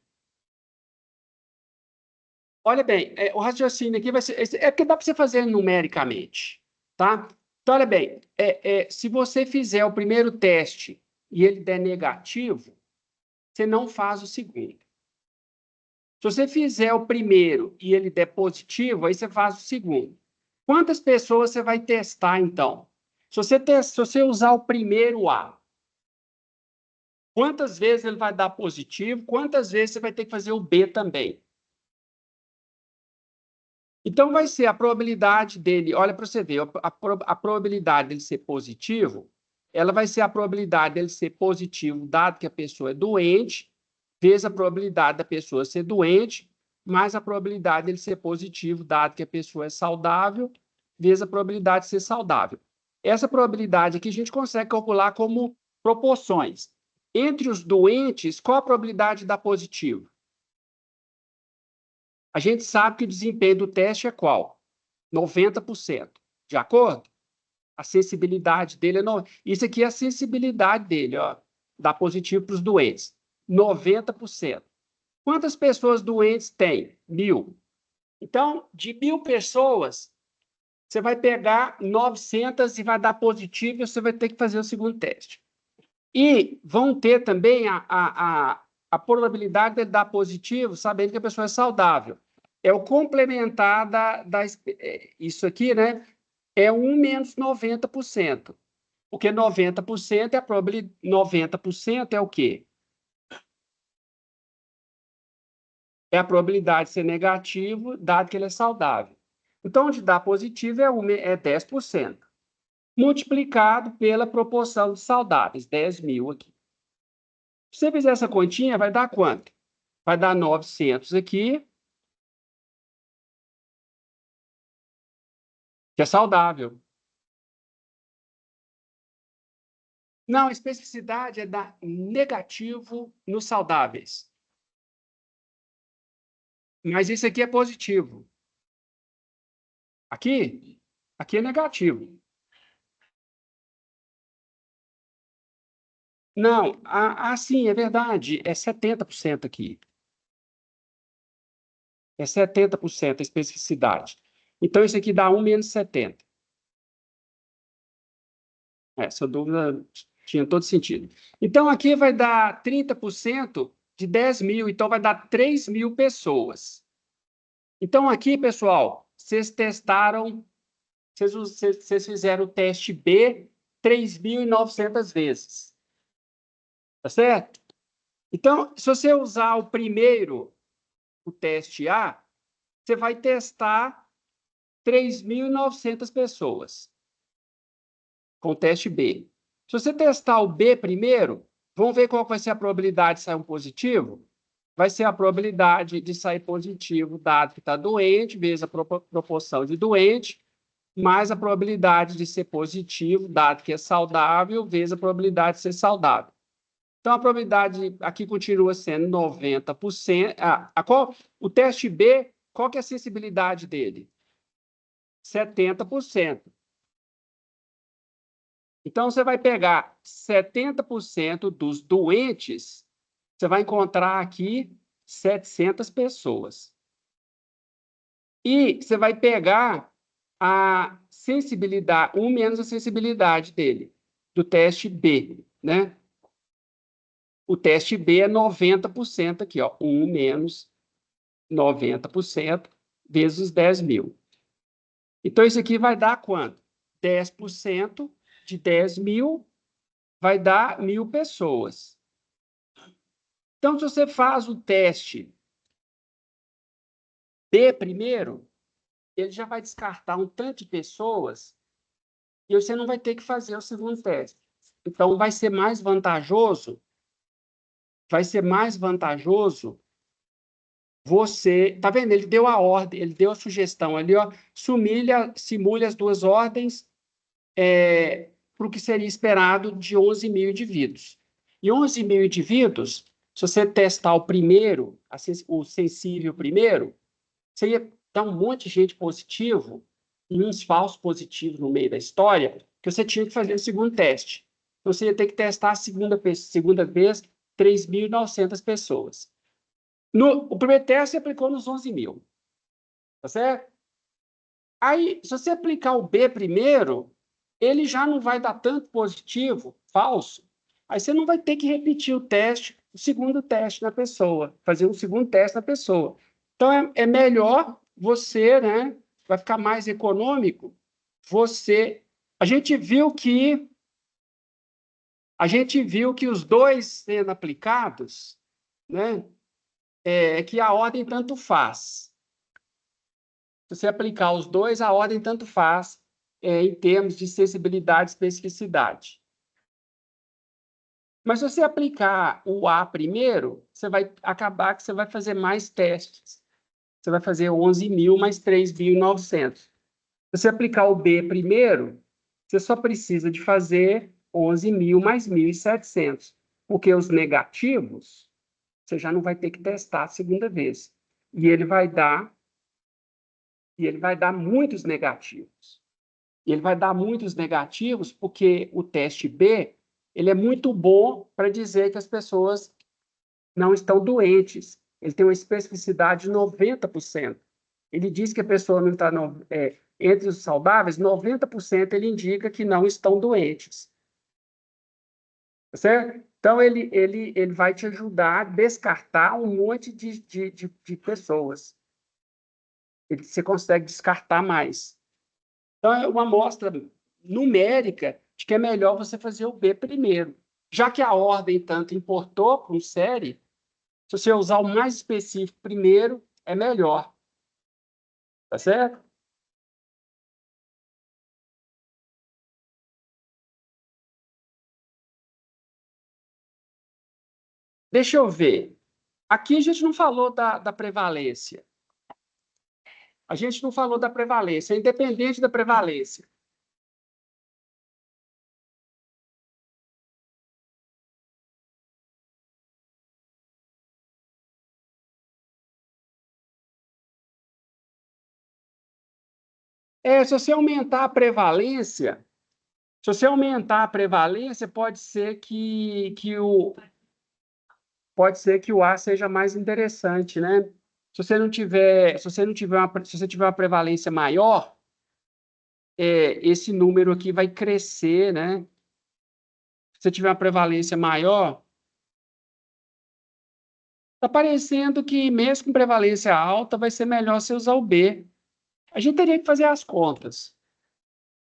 Olha bem, o raciocínio aqui vai ser. É porque dá para você fazer numericamente, tá? Então, olha bem, se você fizer o primeiro teste e ele der negativo, você não faz o segundo. Se você fizer o primeiro e ele der positivo, aí você faz o segundo. Quantas pessoas você vai testar, então? Se você usar o primeiro A, quantas vezes ele vai dar positivo? Quantas vezes você vai ter que fazer o B também? Então, vai ser a probabilidade dele, olha para você ver, a probabilidade dele ser positivo, ela vai ser a probabilidade dele ser positivo, dado que a pessoa é doente, vezes a probabilidade da pessoa ser doente, mais a probabilidade dele ser positivo, dado que a pessoa é saudável, vezes a probabilidade de ser saudável. Essa probabilidade aqui a gente consegue calcular como proporções. Entre os doentes, qual a probabilidade de dar positivo? A gente sabe que o desempenho do teste é qual? 90%. De acordo? A sensibilidade dele é. Isso aqui é a sensibilidade dele, ó. Dá positivo para os doentes. 90%. Quantas pessoas doentes tem? 1.000. Então, de 1.000 pessoas, você vai pegar 900 e vai dar positivo e você vai ter que fazer o segundo teste. E vão ter também a probabilidade de dar positivo, sabendo que a pessoa é saudável. É o complementar isso aqui, né? É 1 menos 90%. Porque 90% é a probabilidade. 90% é o quê? É a probabilidade de ser negativo, dado que ele é saudável. Então, onde dá positivo é 10%. Multiplicado pela proporção de saudáveis, 10.000 aqui. Se você fizer essa continha, vai dar quanto? Vai dar 900 aqui, que é saudável. Não, a especificidade é dar negativo nos saudáveis. Mas isso aqui é positivo. Aqui é negativo. Não, sim, é verdade. É 70% aqui. É 70% a especificidade. Então, isso aqui dá 1 menos 70. Essa dúvida tinha todo sentido. Então, aqui vai dar 30% de 10.000. Então, vai dar 3.000 pessoas. Então, aqui, pessoal, vocês testaram, vocês fizeram o teste B 3.900 vezes. Tá certo? Então, se você usar o primeiro, o teste A, você vai testar 3.900 pessoas com o teste B. Se você testar o B primeiro, vamos ver qual vai ser a probabilidade de sair um positivo? Vai ser a probabilidade de sair positivo, dado que está doente, vezes a proporção de doente, mais a probabilidade de ser positivo, dado que é saudável, vezes a probabilidade de ser saudável. Então, a probabilidade aqui continua sendo 90%. O teste B, qual que é a sensibilidade dele? 70%. Então, você vai pegar 70% dos doentes, você vai encontrar aqui 700 pessoas. E você vai pegar a sensibilidade, menos a sensibilidade dele, do teste B, né? O teste B é 90% aqui, ó, 1 menos 90% vezes 10 mil. Então, isso aqui vai dar quanto? 10% de 10 mil vai dar 1.000 pessoas. Então, se você faz o teste B primeiro, ele já vai descartar um tanto de pessoas e você não vai ter que fazer o segundo teste. Então, vai ser mais vantajoso você... Tá vendo? Ele deu a ordem, ele deu a sugestão ali, ó, simule as duas ordens para o que seria esperado de 11.000 indivíduos. E 11.000 indivíduos, se você testar o primeiro, o sensível primeiro, você ia dar um monte de gente positivo e uns falsos positivos no meio da história, que você tinha que fazer o segundo teste. Então, você ia ter que testar a segunda vez 3.900 pessoas. O primeiro teste você aplicou nos 11.000. Tá certo? Aí, se você aplicar o B primeiro, ele já não vai dar tanto positivo, falso. Aí você não vai ter que repetir o teste, o segundo teste na pessoa, fazer um segundo teste na pessoa. Então, é melhor você, né? Vai ficar mais econômico. A gente viu que os dois sendo aplicados, né? Que a ordem tanto faz. Se você aplicar os dois, a ordem tanto faz em termos de sensibilidade e especificidade. Mas se você aplicar o A primeiro, você vai acabar que você vai fazer mais testes. Você vai fazer 11.000 mais 3.900. Se você aplicar o B primeiro, você só precisa de fazer 11.000 mais 1.700, porque os negativos você já não vai ter que testar a segunda vez. E ele vai dar muitos negativos. E ele vai dar muitos negativos porque o teste B ele é muito bom para dizer que as pessoas não estão doentes. Ele tem uma especificidade de 90%. Ele diz que a pessoa não está entre os saudáveis, 90% ele indica que não estão doentes. Tá certo? Então, ele vai te ajudar a descartar um monte de pessoas. Você consegue descartar mais. Então, é uma amostra numérica de que é melhor você fazer o B primeiro. Já que a ordem tanto importou com série, se você usar o mais específico primeiro, é melhor. Tá certo? Deixa eu ver. Aqui a gente não falou da prevalência. A gente não falou da prevalência, é independente da prevalência. Se você aumentar a prevalência, pode ser que o A seja mais interessante, né? Se você tiver uma prevalência maior, esse número aqui vai crescer, né? Se você tiver uma prevalência maior, está parecendo que mesmo com prevalência alta, vai ser melhor você usar o B. A gente teria que fazer as contas.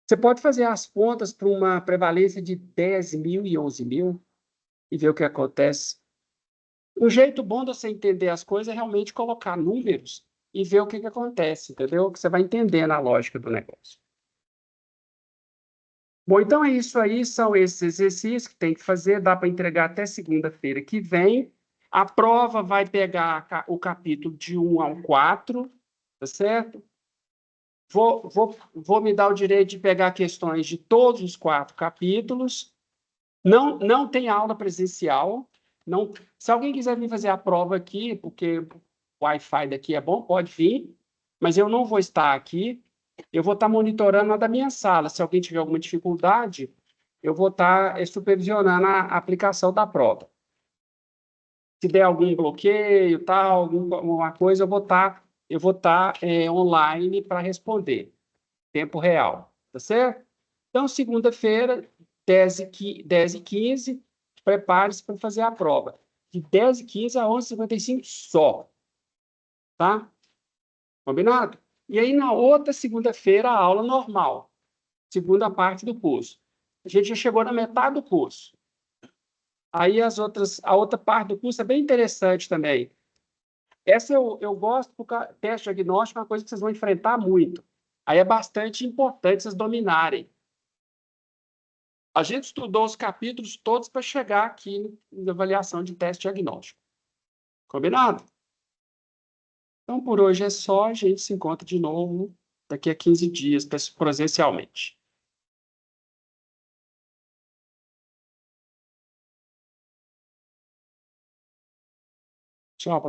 Você pode fazer as contas para uma prevalência de 10.000 e 11.000 e ver o que acontece. Um jeito bom de você entender as coisas é realmente colocar números e ver o que acontece, entendeu? Que você vai entendendo a lógica do negócio. Bom, então é isso aí, são esses exercícios que tem que fazer, dá para entregar até segunda-feira que vem. A prova vai pegar o capítulo de 1 ao 4, tá certo? Vou me dar o direito de pegar questões de todos os 4 capítulos. Não tem aula presencial. Não, se alguém quiser vir fazer a prova aqui, porque o Wi-Fi daqui é bom, pode vir, mas eu não vou estar aqui. Eu vou estar monitorando a da minha sala. Se alguém tiver alguma dificuldade, eu vou estar supervisionando a aplicação da prova. Se der algum bloqueio, tal, alguma coisa, eu vou estar online para responder, tempo real, tá certo? Então, segunda-feira, 10h15, prepare-se para fazer a prova. De 10h15 a 11h55 só, tá? Combinado? E aí, na outra segunda-feira, a aula normal, segunda parte do curso. A gente já chegou na metade do curso. Aí a outra parte do curso é bem interessante também. Essa eu gosto porque teste diagnóstico é uma coisa que vocês vão enfrentar muito. Aí é bastante importante vocês dominarem. A gente estudou os capítulos todos para chegar aqui na avaliação de teste diagnóstico. Combinado? Então, por hoje é só. A gente se encontra de novo daqui a 15 dias, presencialmente. Tchau,